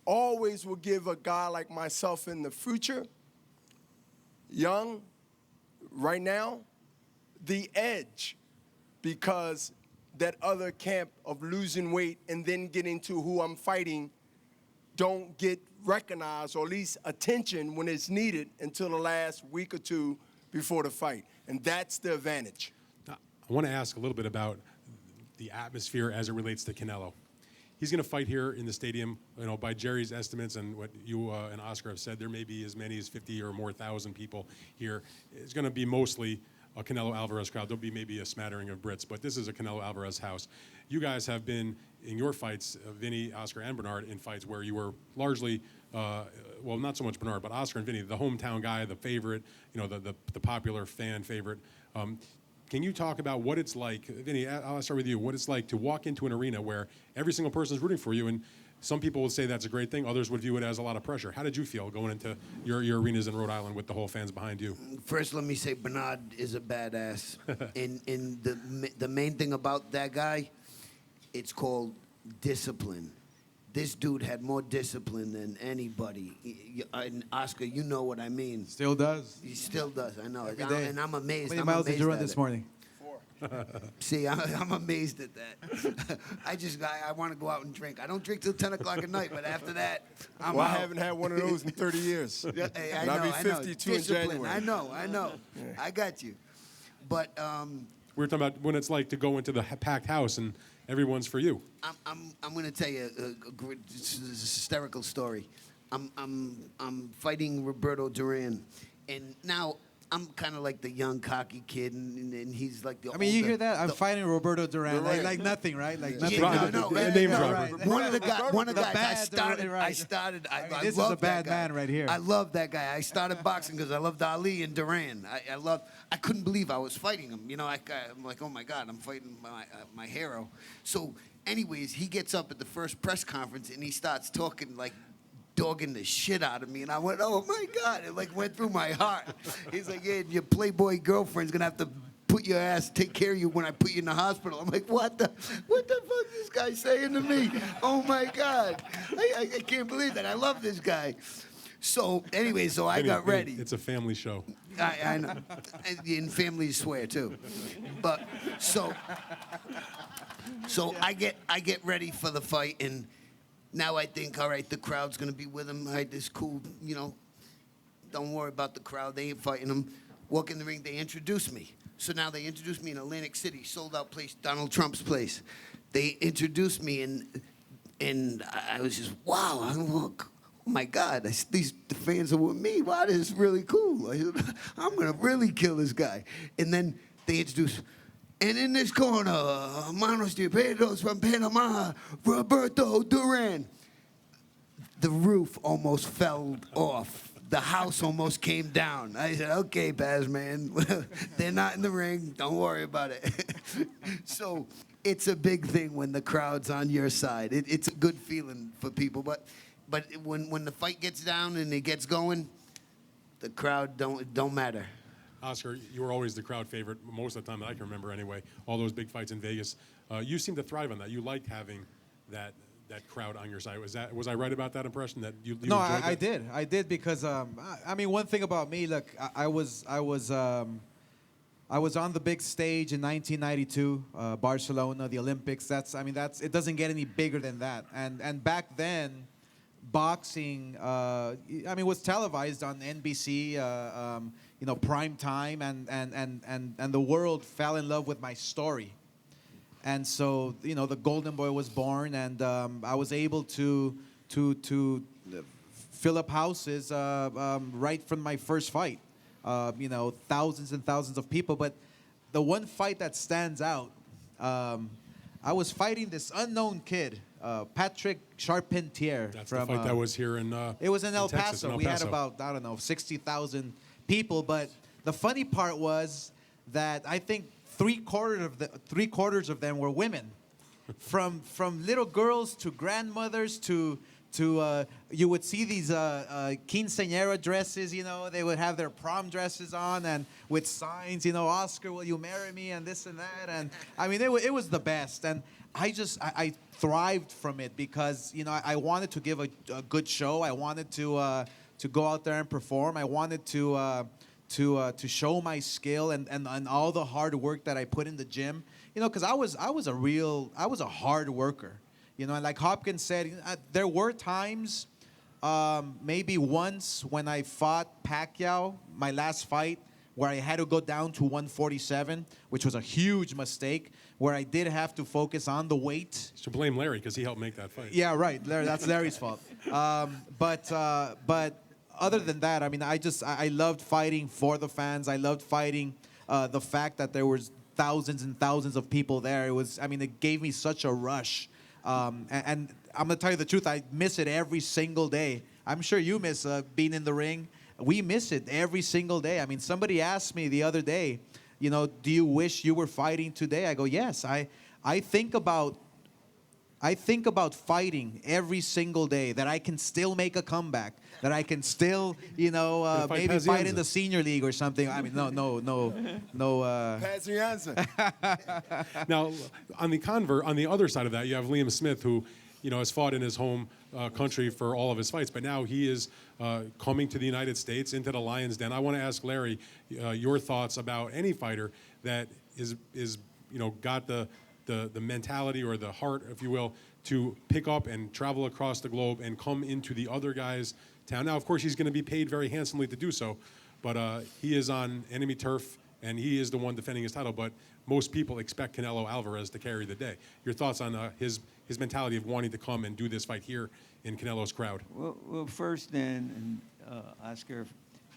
always will give a guy like myself in the future, young, right now, the edge, because that other camp of losing weight and then getting to who I'm fighting don't get recognized, or at least attention when it's needed, until the last week or 2 before the fight. And that's the advantage. Now, I want to ask a little bit about the atmosphere as it relates to Canelo. He's going to fight here in the stadium. By Jerry's estimates and what you and Oscar have said, there may be as many as 50 or more thousand people here. It's going to be mostly a Canelo Alvarez crowd. There'll be maybe a smattering of Brits, but this is a Canelo Alvarez house. You guys have been in your fights, Vinny, Oscar, and Bernard, in fights where you were largely, well, not so much Bernard, but Oscar and Vinny, the hometown guy, the favorite, the popular fan favorite. Can you talk about what it's like, Vinny, I'll start with you, what it's like to walk into an arena where every single person is rooting for you, and some people would say that's a great thing, others would view it as a lot of pressure. How did you feel going into your arenas in Rhode Island with the whole fans behind you? First, let me say Bernard is a badass. and the main thing about that guy, It's called discipline. This dude had more discipline than anybody. And Oscar, you know what I mean. Still does. He still does. I know. Every day. And I'm amazed. How many I'm miles did amazed you run at this it. morning? See, I'm amazed at that. I want to go out and drink. I don't drink till 10 o'clock at night, but after that, I'm Well, out. I haven't had one of those in 30 years. Yeah, hey, I And know, I'll be I know. 52 in Discipline. January. I know. I got you. But We were talking about when it's like to go into the packed house and everyone's for you. I'm going to tell you a great, this is a hysterical story. I'm fighting Roberto Duran, and now I'm kind of like the young cocky kid, and he's like the. I mean, you older- hear that? I'm the- fighing Roberto Duran. Like, Right. like nothing, right? Like Yeah, nothing. no, The name no, dropper. One of the guys. One of the The guys. bad Duran, right. I mean, this is love a bad that guy. man right here. I love that guy. I started boxing because I loved Ali and Duran. I couldn't believe I was fighting him. You know, I'm like, oh my God, I'm fighting my hero. So, anyways, he gets up at the first press conference and he starts talking like dogging the shit out of me, and I went, oh my God, it like went through my heart. He's like, yeah, your Playboy girlfriend's gonna have to put your ass, take care of you when I put you in the hospital. I'm like, what the fuck is this guy saying to me? Oh my God, I can't believe that. I love this guy. So anyway, I got ready. It's a family show. I know, and families swear too. But so I get ready for the fight, and now I think, all right, the crowd's gonna be with him. All right, this cool, you know. Don't worry about the crowd. They ain't fighting him. Walk in the ring. They introduce me. So now they introduced me in Atlantic City, sold out place, Donald Trump's place. They introduced me, and I was just wow. I'm like, oh my God, the fans are with me. Wow, this is really cool. I'm gonna really kill this guy. And then they introduced. And in this corner, Manos de Pedros from Panama, Roberto Duran. The roof almost fell off. The house almost came down. I said, okay, Paz, man. They're not in the ring. Don't worry about it. So it's a big thing when the crowd's on your side. It's a good feeling for people. But when the fight gets down and it gets going, the crowd don't matter. Oscar, you were always the crowd favorite most of the time that I can remember anyway. All those big fights in Vegas. You seem to thrive on that. You liked having that crowd on your side. Was I right about that impression that you No, enjoyed I that? did. I did because I mean, one thing about me, look, I was on the big stage in 1992, Barcelona, the Olympics. It doesn't get any bigger than that. And back then, boxing, was televised on NBC, prime time, and the world fell in love with my story. And so, the Golden Boy was born, and I was able to fill up houses right from my first fight. Thousands and thousands of people. But the one fight that stands out, I was fighting this unknown kid, Patrick Charpentier. That's from, the fight that was here in it was in El Texas, Paso. in El We had Paso. about, 60,000 people. But the funny part was that I think three quarters of them were women, from little girls to grandmothers to you would see these quinceañera dresses. They would have their prom dresses on and with signs. Oscar, will you marry me? And this and that. And I mean, it was the best. And I thrived from it because I wanted to give a good show. I wanted to go out there and perform. I wanted to show my skill and all the hard work that I put in the gym, because I was a hard worker, and like Hopkins said, there were times, maybe once when I fought Pacquiao, my last fight, where I had to go down to 147, which was a huge mistake, where I did have to focus on the weight. You should blame Larry because he helped make that fight. Yeah, right. That's Larry's fault. But other than that, I mean, I loved fighting for the fans. I loved fighting the fact that there was thousands and thousands of people there. It gave me such a rush. And I'm gonna tell you the truth, I miss it every single day. I'm sure you miss being in the ring. We miss it every single day. I mean, somebody asked me the other day, do you wish you were fighting today? I go, yes. I think about I think about fighting every single day, that I can still make a comeback, that I can still, fight maybe fight in Pazienza. the senior league or something. I mean, no. Pazienza. Now, on the other side of that, you have Liam Smith, who, has fought in his home country for all of his fights, but now he is coming to the United States, into the Lions Den. I want to ask Larry your thoughts about any fighter that is got the mentality or the heart, if you will, to pick up and travel across the globe and come into the other guy's town. Now, of course, he's going to be paid very handsomely to do so, but he is on enemy turf, and he is the one defending his title. But most people expect Canelo Alvarez to carry the day. Your thoughts on his mentality of wanting to come and do this fight here in Canelo's crowd? Well, first, Dan and Oscar,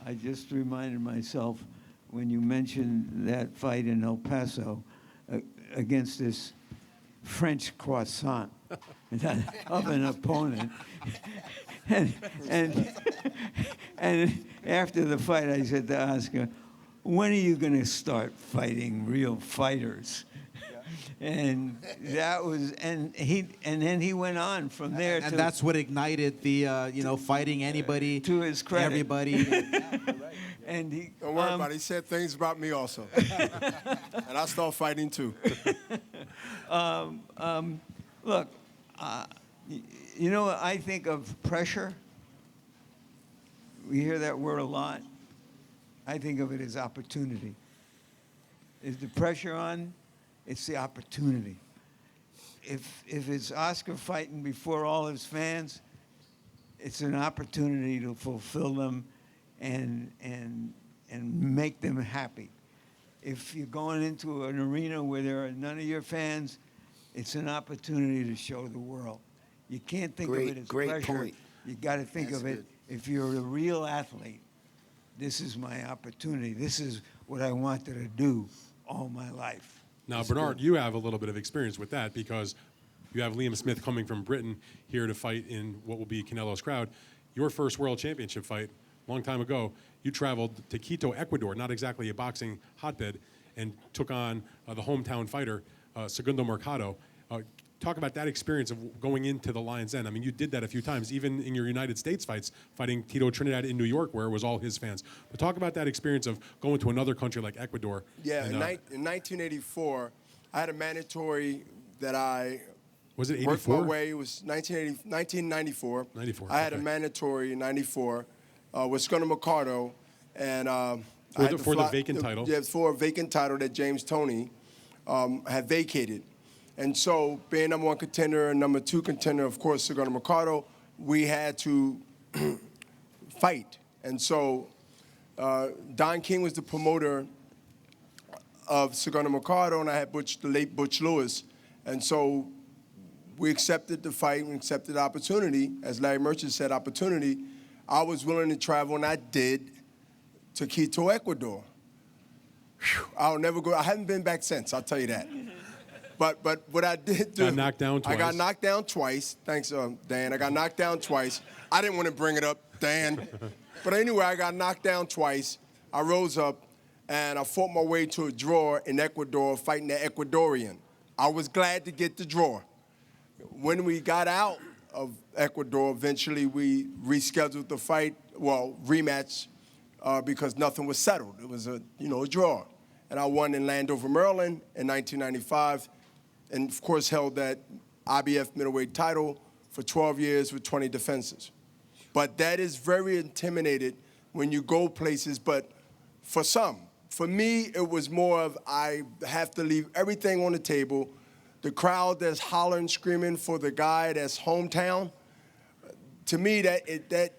I just reminded myself when you mentioned that fight in El Paso against this French croissant of an opponent. and after the fight, I said to Oscar, when are you going to start fighting real fighters? And that was, and then he went on from there. And that's what ignited the, fighting anybody, to his credit. everybody. And he, Don't worry about it. He said things about me also. And I start fighting too. Look, I think of pressure. We hear that word a lot. I think of it as opportunity. Is the pressure on? It's the opportunity. If it's Oscar fighting before all his fans, it's an opportunity to fulfill them and make them happy. If you're going into an arena where there are none of your fans, it's an opportunity to show the world. You can't think of it as Great pressure. point. You got to think That's of it, good. if you're a real athlete, this is my opportunity. This is what I wanted to do all my life. Now, Bernard, you have a little bit of experience with that because you have Liam Smith coming from Britain here to fight in what will be Canelo's crowd. Your first world championship fight, a long time ago, you traveled to Quito, Ecuador, not exactly a boxing hotbed, and took on the hometown fighter, Segundo Mercado. Talk about that experience of going into the Lions Den. I mean, you did that a few times, even in your United States fights, fighting Tito Trinidad in New York, where it was all his fans. But talk about that experience of going to another country like Ecuador. Yeah, and, in 1984, I had a mandatory that I was it worked my 84? way. It was 1994. 94, I had a okay. mandatory in 94 with Segundo Mercado. And I had to for the fly- vacant title. Yeah, for a vacant title that James Toney had vacated. And so, being number one contender and number two contender, of course, Segundo Mercado, we had to fight. And so, Don King was the promoter of Segundo Mercado, and I had the late Butch Lewis. And so, we accepted the fight, we accepted the opportunity. As Larry Merchant said, opportunity. I was willing to travel, and I did, to Quito, Ecuador. Whew, I'll never go. I haven't been back since, I'll tell you that. But what I did do, Got knocked down twice. I got knocked down twice. Thanks, Dan. I got knocked down twice. I didn't want to bring it up, Dan. But anyway, I got knocked down twice. I rose up, and I fought my way to a draw in Ecuador, fighting the Ecuadorian. I was glad to get the draw. When we got out of Ecuador, eventually we rescheduled the fight, rematch, because nothing was settled. It was a draw. And I won in Landover, Maryland in 1995. And, of course, held that IBF middleweight title for 12 years with 20 defenses. But that is very intimidated when you go places, but for some. For me, it was more of I have to leave everything on the table. The crowd that's hollering, screaming for the guy that's hometown, to me, that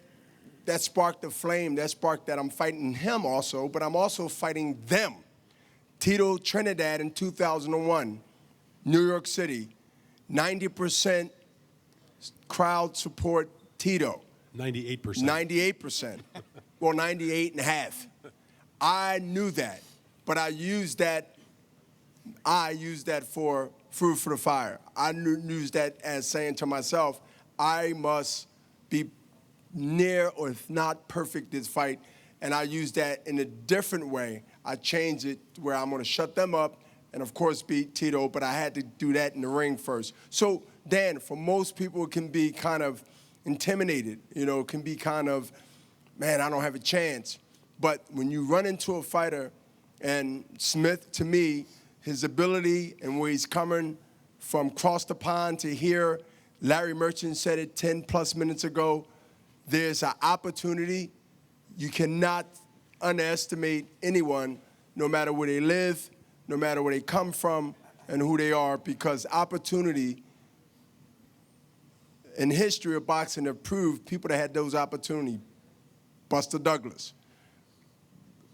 sparked the flame. That sparked that I'm fighting him also, but I'm also fighting them. Tito Trinidad in 2001. New York City, 90% crowd support Tito. 98%. 98%. Well, 98 and a half. I knew that, but I used that for food for the fire. I used that as saying to myself, I must be near or if not perfect this fight, and I used that in a different way. I changed it where I'm going to shut them up and, of course, beat Tito, but I had to do that in the ring first. So Dan, for most people, it can be kind of intimidated. You know, it can be kind of, man, I don't have a chance. But when you run into a fighter, and Smith, to me, his ability and where he's coming from across the pond to here, Larry Merchant said it 10 plus minutes ago, there's an opportunity. You cannot underestimate anyone, no matter where they live, no matter where they come from, and who they are, because opportunity in history of boxing have proved people that had those opportunities. Buster Douglas,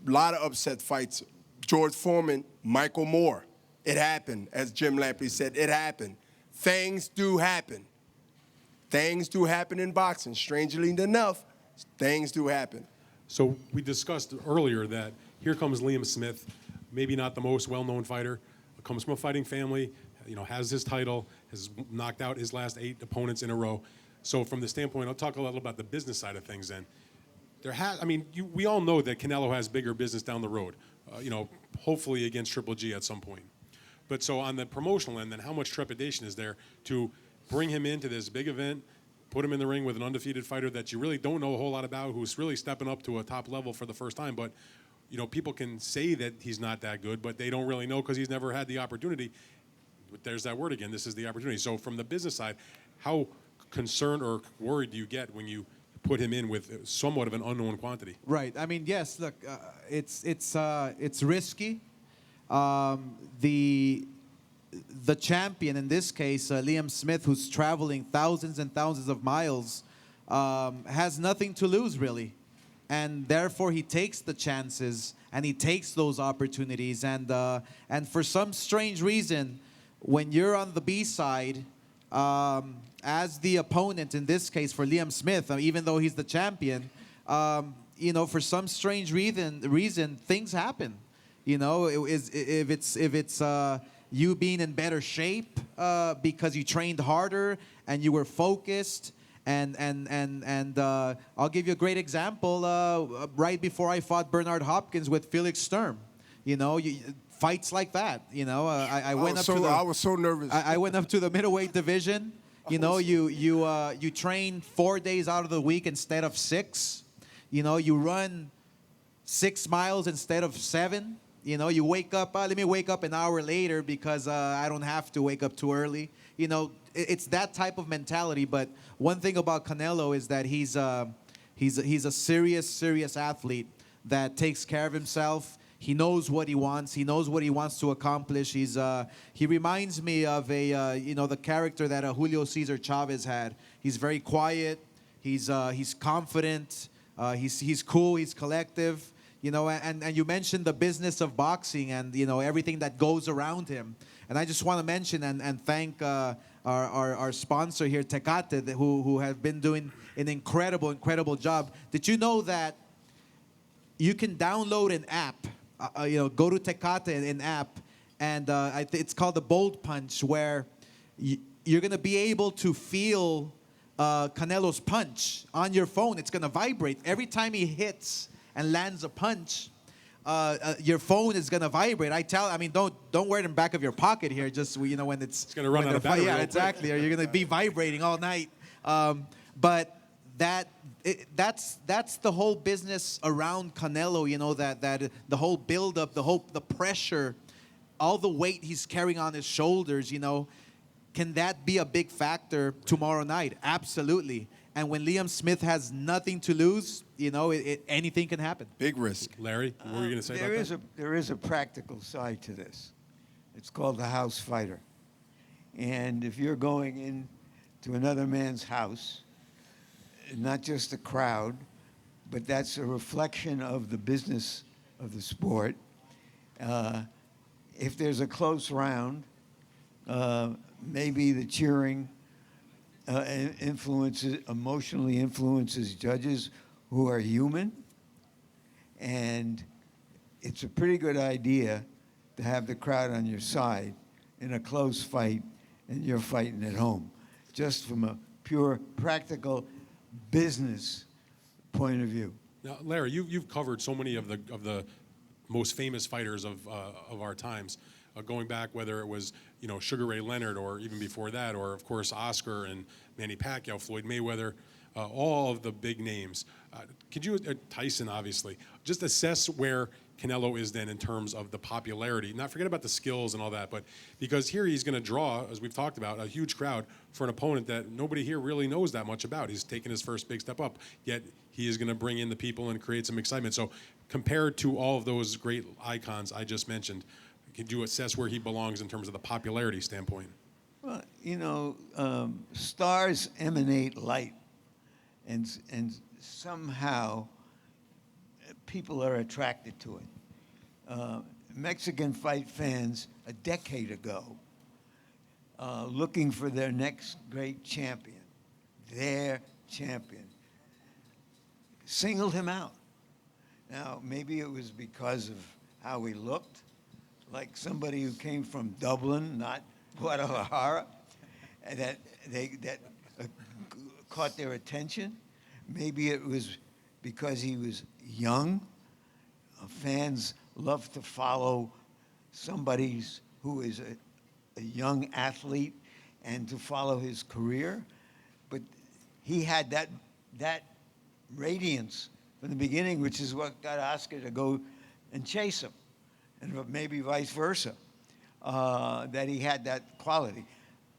a lot of upset fights. George Foreman, Michael Moore. It happened, as Jim Lampley said, it happened. Things do happen. Things do happen in boxing. Strangely enough, things do happen. So we discussed earlier that here comes Liam Smith, maybe not the most well-known fighter, comes from a fighting family, you know, has his title, has knocked out his last 8 opponents in a row. So from the standpoint, I'll talk a little about the business side of things then. We all know that Canelo has bigger business down the road, you know, hopefully against Triple G at some point. But so on the promotional end, then how much trepidation is there to bring him into this big event, put him in the ring with an undefeated fighter that you really don't know a whole lot about, who's really stepping up to a top level for the first time, but you know, people can say that he's not that good, but they don't really know because he's never had the opportunity. But there's that word again, this is the opportunity. So from the business side, how concerned or worried do you get when you put him in with somewhat of an unknown quantity? Right. I mean, yes. Look, it's risky. The champion in this case, Liam Smith, who's traveling thousands and thousands of miles, has nothing to lose really, and therefore he takes the chances and he takes those opportunities. And for some strange reason, when you're on the B side, as the opponent in this case for Liam Smith, even though he's the champion, you know, for some strange reason things happen. You know, if it's you being in better shape because you trained harder and you were focused, and I'll give you a great example. Right before I fought Bernard Hopkins with Felix Sturm, you know, fights like that. You know, I was so nervous. I went up to the middleweight division. You know, you train 4 days out of the week instead of 6. You know, you run 6 miles instead of 7. You know, you wake up, let me wake up an hour later because I don't have to wake up too early. You know, it's that type of mentality. But one thing about Canelo is that he's a serious athlete that takes care of himself. He knows what he wants. He knows what he wants to accomplish. He reminds me of the character that Julio Cesar Chavez had. He's very quiet. He's confident. He's cool. He's collective. You know, and you mentioned the business of boxing and, you know, everything that goes around him. And I just want to mention and thank our sponsor here, Tecate, who have been doing an incredible job. Did you know that you can download an app, you know, go to Tecate, an app, and it's called the Bold Punch, where you're going to be able to feel Canelo's punch on your phone. It's going to vibrate. Every time he hits and lands a punch, your phone is gonna vibrate. Don't wear it in the back of your pocket here. Just, you know, when it's gonna run out of battery. Yeah, exactly. Or you're gonna be vibrating all night. But that's the whole business around Canelo. You know, that the whole build-up, the pressure, all the weight he's carrying on his shoulders. You know, can that be a big factor tomorrow night? Absolutely. And when Liam Smith has nothing to lose, you know, anything can happen. Big risk. Larry, what were you going to say about that? There is a practical side to this. It's called the house fighter. And if you're going into another man's house, not just the crowd, but that's a reflection of the business of the sport. If there's a close round, maybe the cheering emotionally influences judges who are human, and it's a pretty good idea to have the crowd on your side in a close fight, and you're fighting at home, just from a pure practical business point of view. Now, Larry, you've covered so many of the most famous fighters of our times. going back, whether it was, Sugar Ray Leonard or even before that, or of course Oscar and Manny Pacquiao, Floyd Mayweather, all of the big names. Could you, Tyson obviously, just assess where Canelo is then in terms of the popularity? Not forget about the skills and all that, but because here he's going to draw, as we've talked about, a huge crowd for an opponent that nobody here really knows that much about. He's taken his first big step up, yet he is going to bring in the people and create some excitement. So compared to all of those great icons I just mentioned, could you assess where he belongs in terms of the popularity standpoint? Well, stars emanate light, and somehow people are attracted to it. Mexican fight fans a decade ago, looking for their next great champion, singled him out. Now, maybe it was because of how he looked, like somebody who came from Dublin, not Guadalajara, and that caught their attention. Maybe it was because he was young. Fans love to follow somebody who is a young athlete and to follow his career. But he had that radiance from the beginning, which is what got Oscar to go and chase him, and maybe vice versa, that he had that quality.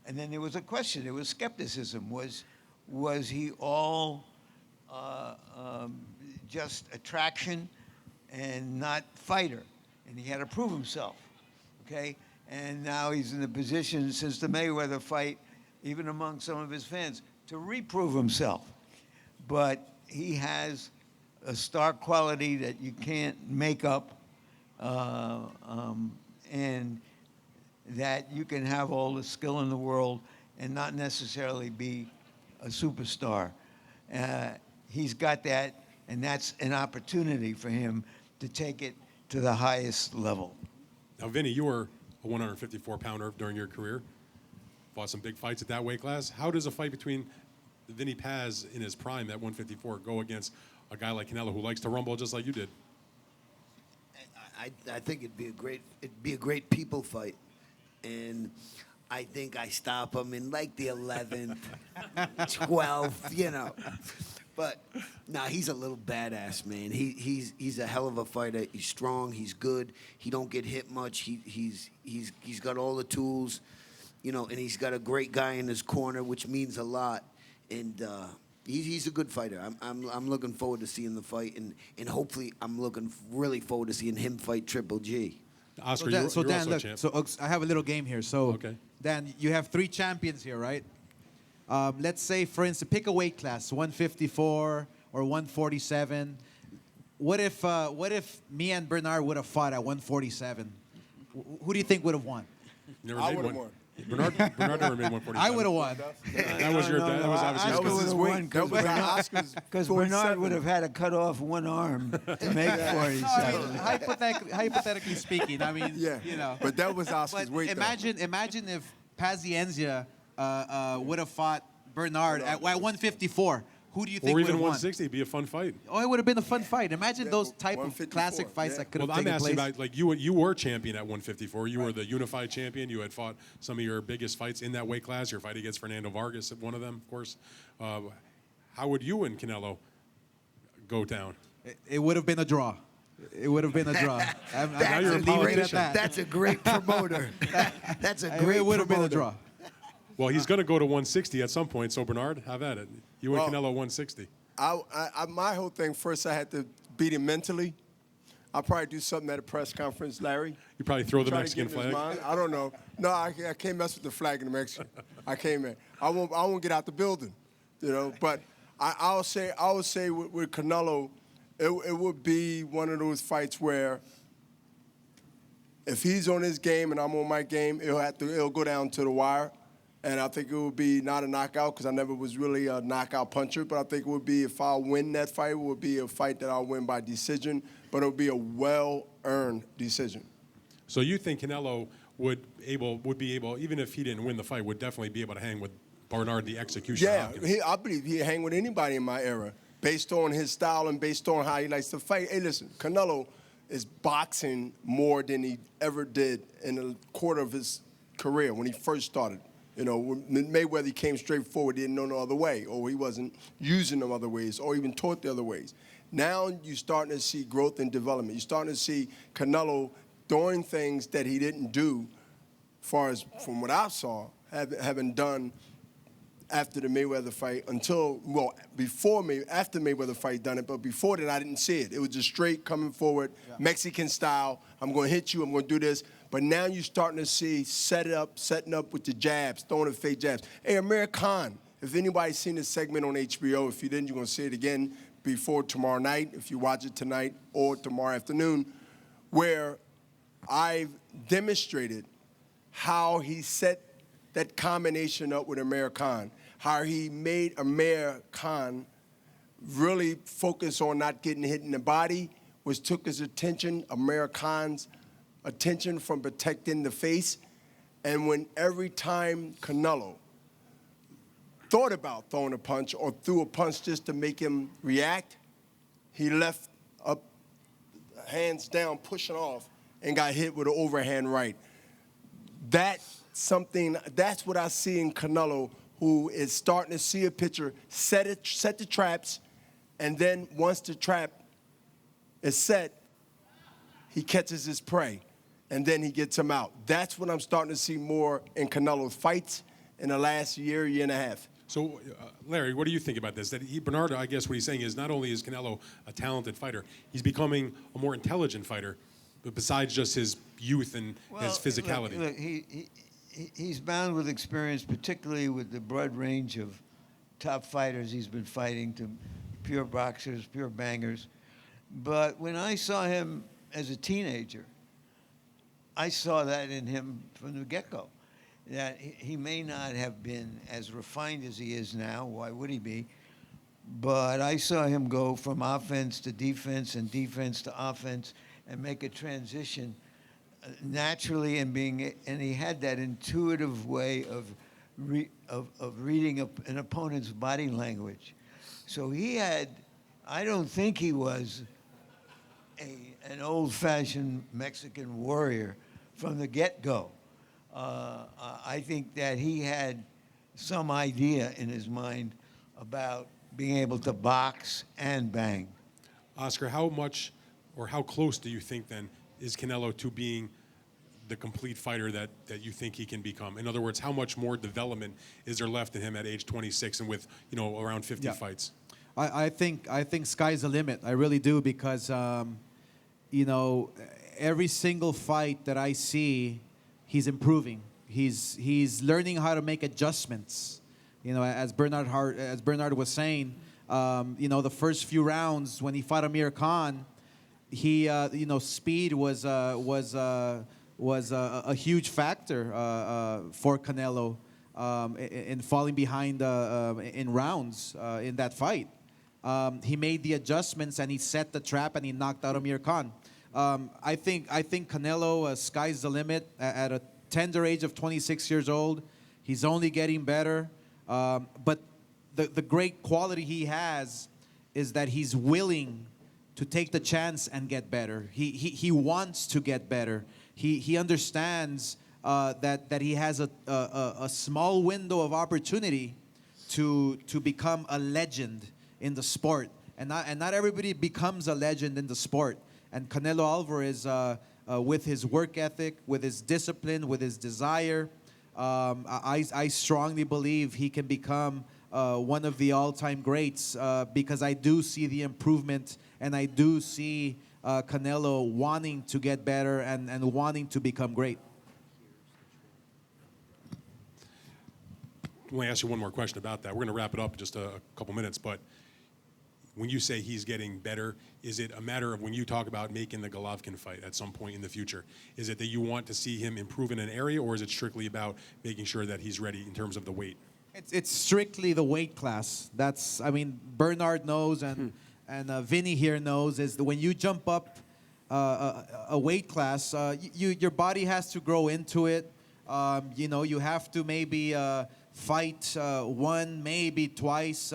And then there was a question, there was skepticism. Was he all just attraction and not fighter? And he had to prove himself, okay? And now he's in the position, since the Mayweather fight, even among some of his fans, to reprove himself. But he has a star quality that you can't make up, and that you can have all the skill in the world and not necessarily be a superstar. He's got that, and that's an opportunity for him to take it to the highest level. Now, Vinny, you were a 154-pounder during your career. Fought some big fights at that weight class. How does a fight between Vinny Paz in his prime at 154 go against a guy like Canelo who likes to rumble just like you did? I think it'd be a great people fight, and I think I stop him in like the 11th, 12th, But he's a little badass, man. He's a hell of a fighter. He's strong. He's good. He don't get hit much. He's got all the tools, and he's got a great guy in his corner, which means a lot. And he's a good fighter. I'm looking forward to seeing the fight, and hopefully I'm looking really forward to seeing him fight Triple G. Oscar, Dan, you're Dan, also look, a champ. so I have a little game here. So, Okay. Dan, you have 3 champions here, right? Let's say, for instance, pick a weight class, 154 or 147. What if me and Bernard would have fought at 147? Who do you think would have won? Never I made would have one. won. Bernard never made 147. I would have won. That was your dad. That was obviously That his was cousin. his weight. That was Oscar's Because Bernard would have had to cut off one arm to make 47. Hypothetically speaking, I mean, Yeah. But that was Oscar's weight, though. Imagine if Pazienza would have fought Bernard at 154. Who do you think Or would even have won? 160, it'd be a fun fight. Oh, it would have been a fun fight. Imagine Yeah, those type of 154, classic fights yeah. that could Well, have I'm taken asking place. about, like, you were champion at 154. You were the unified champion. You had fought some of your biggest fights in that weight class. Your fight against Fernando Vargas, one of them, of course. How would you and Canelo go down? It would have been a draw. It would have been a draw. Now you're a politician. That's a great promoter. That's a great It would have been a promoter. draw. Well, he's going to go to 160 at some point. So, Bernard, have at it. You and Well, Canelo 160. My whole thing, first I had to beat him mentally. I'll probably do something at a press conference, Larry. You probably throw the Try to Mexican get in his flag. mind. I don't know. No, I can't mess with the flag in the Mexican. I can't, man. I won't get out the building, But I would say with Canelo, it would be one of those fights where if he's on his game and I'm on my game, it'll go down to the wire. And I think it would be not a knockout because I never was really a knockout puncher. But I think it would be, if I win that fight, it would be a fight that I'll win by decision. But it would be a well-earned decision. So you think Canelo would be able, even if he didn't win the fight, would definitely be able to hang with Bernard the Executioner Yeah, Hopkins? I believe he'd hang with anybody in my era based on his style and based on how he likes to fight. Hey, listen, Canelo, is boxing more than he ever did in a quarter of his career when he first started. You know, when Mayweather came straight forward, didn't know no other way, or he wasn't using them other ways, or even taught the other ways. Now you're starting to see growth and development. You're starting to see Canelo doing things that he didn't do, far as from what I saw, having done after the Mayweather fight until, well, after Mayweather fight done it, but before that I didn't see it. It was just straight coming forward, Mexican style. I'm going to hit you, I'm going to do this. But now you're starting to see setting up with the jabs, throwing the fake jabs. Hey, Amir Khan, if anybody's seen this segment on HBO, if you didn't, you're going to see it again before tomorrow night, if you watch it tonight or tomorrow afternoon, where I've demonstrated how he set that combination up with Amir Khan, how he made Amir Khan really focus on not getting hit in the body, which took his attention, Amir Khan's attention from protecting the face. And when every time Canelo thought about throwing a punch or threw a punch just to make him react, he left up, hands down, pushing off, and got hit with an overhand right. That's what I see in Canelo, who is starting to see a picture, set the traps, and then once the trap is set, he catches his prey, and then he gets him out. That's what I'm starting to see more in Canelo's fights in the last year and a half. So, Larry, what do you think about this? Bernard, I guess what he's saying is not only is Canelo a talented fighter, he's becoming a more intelligent fighter, but besides just his youth and his physicality. Look, he's bound with experience, particularly with the broad range of top fighters he's been fighting, to pure boxers, pure bangers. But when I saw him as a teenager, I saw that in him from the get-go, that he may not have been as refined as he is now. Why would he be? But I saw him go from offense to defense and defense to offense and make a transition naturally, and he had that intuitive way of reading an opponent's body language. So I don't think he was an old-fashioned Mexican warrior from the get-go. I think that he had some idea in his mind about being able to box and bang. Oscar, how much or how close do you think then is Canelo to being the complete fighter that you think he can become? In other words, how much more development is there left in him at age 26 and with around 50 fights? I think sky's the limit. I really do, because every single fight that I see, he's improving. He's learning how to make adjustments. As Bernard was saying, the first few rounds when he fought Amir Khan, he speed was a huge factor for Canelo in falling behind in rounds in that fight. He made the adjustments and he set the trap and he knocked out Amir Khan. I think Canelo, sky's the limit at a tender age of 26 years old. He's only getting better. But the great quality he has is that he's willing to take the chance and get better. He wants to get better. He understands that he has a small window of opportunity to become a legend in the sport, and not everybody becomes a legend in the sport. And Canelo Alvarez, with his work ethic, with his discipline, with his desire, I strongly believe he can become one of the all-time greats, because I do see the improvement, and I do see Canelo wanting to get better and wanting to become great. I want to ask you one more question about that. We're going to wrap it up in just a couple minutes, but when you say he's getting better, is it a matter of when you talk about making the Golovkin fight at some point in the future, is it that you want to see him improve in an area, or is it strictly about making sure that he's ready in terms of the weight? It's strictly the weight class. Bernard knows, and Vinny here knows, is that when you jump up a weight class, your body has to grow into it. You have to maybe fight one, maybe twice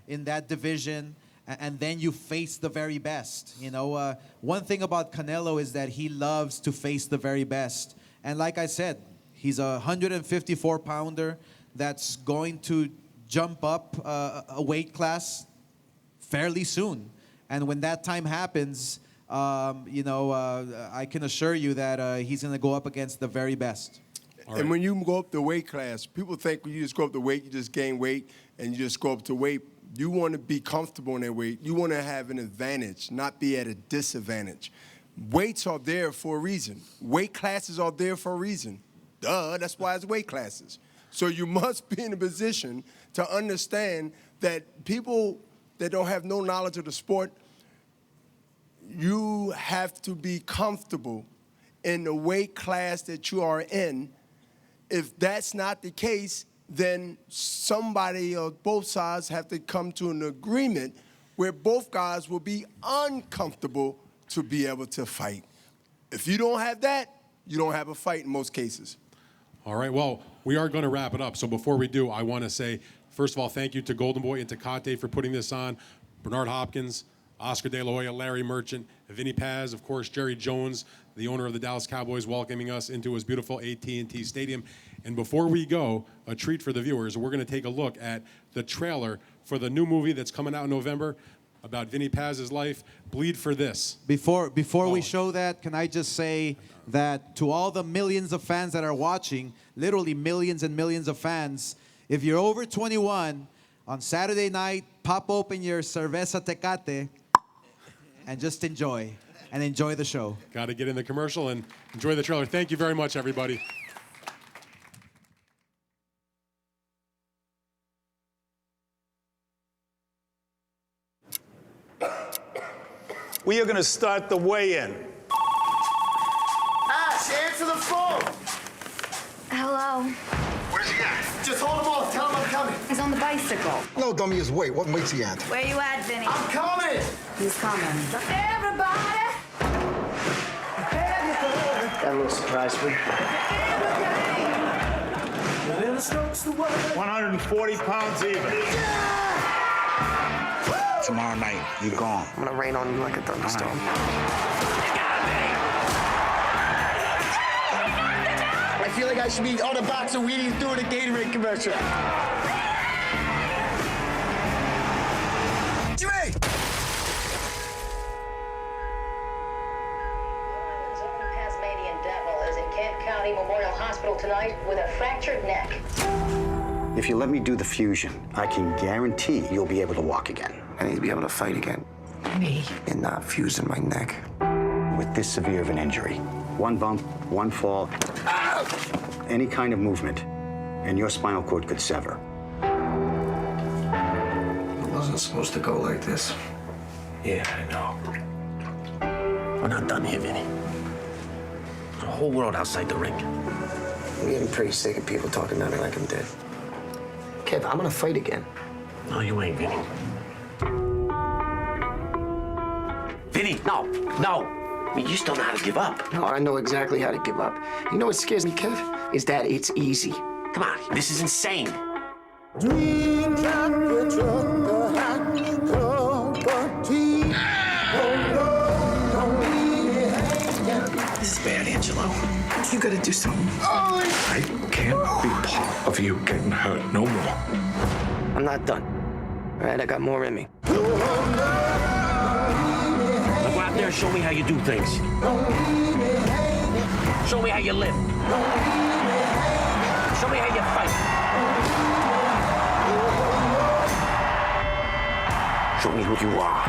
in that division. and then you face the very best. You know, one thing about Canelo is that he loves to face the very best. And like I said, he's a 154-pounder that's going to jump up a weight class fairly soon. And when that time happens, I can assure you that he's going to go up against the very best. And when you go up the weight class, people think when you just go up the weight, you just gain weight and you just go up to weight. You want to be comfortable in that weight. You want to have an advantage, not be at a disadvantage. Weights are there for a reason. Weight classes are there for a reason. Duh, that's why it's weight classes. So you must be in a position to understand that people that don't have no knowledge of the sport, you have to be comfortable in the weight class that you are in. If that's not the case, then somebody or both sides have to come to an agreement where both guys will be uncomfortable to be able to fight. If you don't have that, you don't have a fight in most cases. All right, well, we are going to wrap it up. So before we do, I want to say, first of all, thank you to Golden Boy and Tecate for putting this on, Bernard Hopkins, Oscar De La Hoya, Larry Merchant, Vinny Paz, of course, Jerry Jones, the owner of the Dallas Cowboys, welcoming us into his beautiful AT&T Stadium. And before we go, a treat for the viewers, we're going to take a look at the trailer for the new movie that's coming out in November about Vinny Paz's life, Bleed for This. Before we show that, can I just say that to all the millions of fans that are watching, literally millions and millions of fans, if you're over 21, on Saturday night, pop open your cerveza Tecate and just enjoy the show. Got to get in the commercial and enjoy the trailer. Thank you very much, everybody. We are going to start the weigh-in. Ash, answer the phone. Hello. Where's he at? Just hold him off. Tell him I'm coming. He's on the bicycle. No, dummy, is wait. What weight's he at? Where you at, Vinny? I'm coming. He's coming. Everybody! Got a little surprise for you. 140 pounds even. Tomorrow night, you're gone. I'm gonna rain on you like a thunderstorm. I feel like I should be on a box of Wheaties doing a Gatorade commercial. Jimmy! Tasmanian devil is in Kent County Memorial Hospital tonight with a fractured neck. If you let me do the fusion, I can guarantee you'll be able to walk again. I need to be able to fight again. Me? And not fusing my neck. With this severe of an injury, one bump, one fall, any kind of movement, and your spinal cord could sever. It wasn't supposed to go like this. Yeah, I know. We're not done here, Vinny. There's a whole world outside the ring. I'm getting pretty sick of people talking about me like I'm dead. Kev, I'm gonna fight again. No, you ain't, Vinny. Vinny, no. I mean, you still know how to give up. No, I know exactly how to give up. You know what scares me, Kev? Is that it's easy. Come on, this is insane. This is bad, Angelo. You gotta do something. I can't be part of you getting hurt no more. I'm not done. All right, I got more in me. Now go out there and show me how you do things. Show me how you live. Show me how you fight. Show me who you are.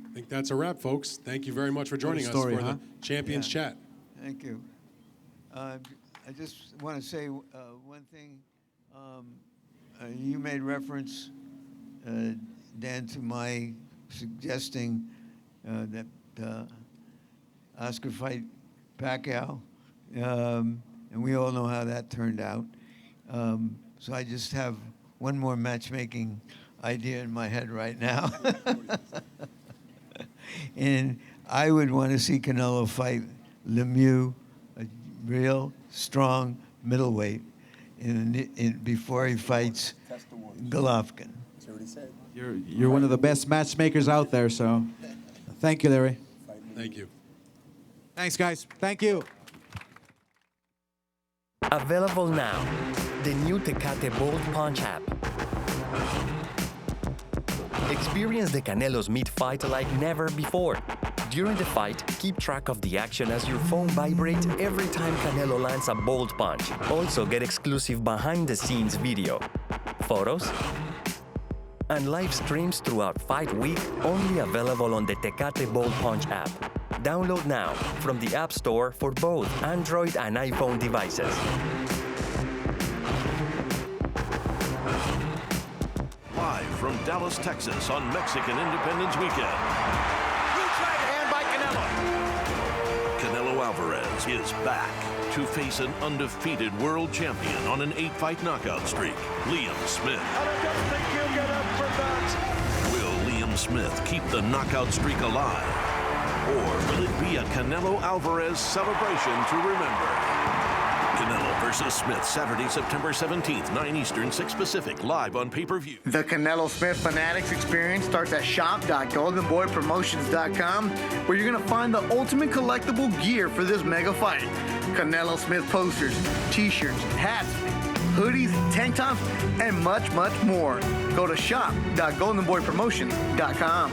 I think that's a wrap, folks. Thank you very much for joining us for the Champions Chat. Thank you. I just want to say one thing. You made reference, Dan, to my suggesting that Oscar fight Pacquiao, and we all know how that turned out. So I just have one more matchmaking idea in my head right now. And I would want to see Canelo fight Lemieux, a real strong middleweight, before he fights Golovkin. You're one of the best matchmakers out there, so thank you, Larry. Thank you. Thanks, guys. Thank you. Available now, the new Tecate Bold Punch app. Experience the Canelo's meat fight like never before. During the fight, keep track of the action as your phone vibrates every time Canelo lands a bold punch. Also get exclusive behind-the-scenes video, photos, and live streams throughout Fight Week, only available on the Tecate Bold Punch app. Download now from the App Store for both Android and iPhone devices. Live from Dallas, Texas on Mexican Independence Weekend. Huge right hand by Canelo. Canelo Alvarez is back to face an undefeated world champion on an 8-fight knockout streak, Liam Smith. I don't think he'll get up for that. Will Liam Smith keep the knockout streak alive? Or will it be a Canelo Alvarez celebration to remember? Canelo versus Smith, Saturday, September 17th, 9 Eastern, 6 Pacific, live on pay-per-view. The Canelo Smith Fanatics experience starts at shop.goldenboypromotions.com, where you're going to find the ultimate collectible gear for this mega fight. Canelo Smith posters, t-shirts, hats, hoodies, tank tops, and much, much more. Go to shop.goldenboypromotions.com.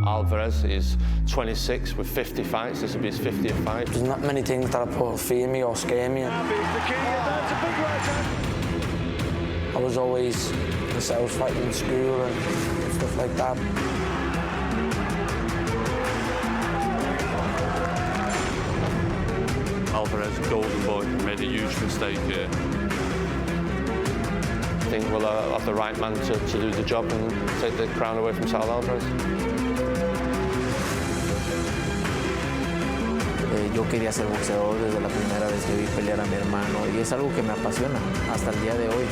Alvarez is 26 with 50 fights. This will be his 50th fight. There's not many things that put fear me or scare me. I was always myself fighting in school and stuff like that. Alvarez, golden boy, made a huge mistake here. I think we'll have the right man to do the job and take the crown away from Saul Alvarez. Yo quería ser boxeador desde la primera vez que vi pelear a mi hermano y es algo que me apasiona hasta el día de hoy.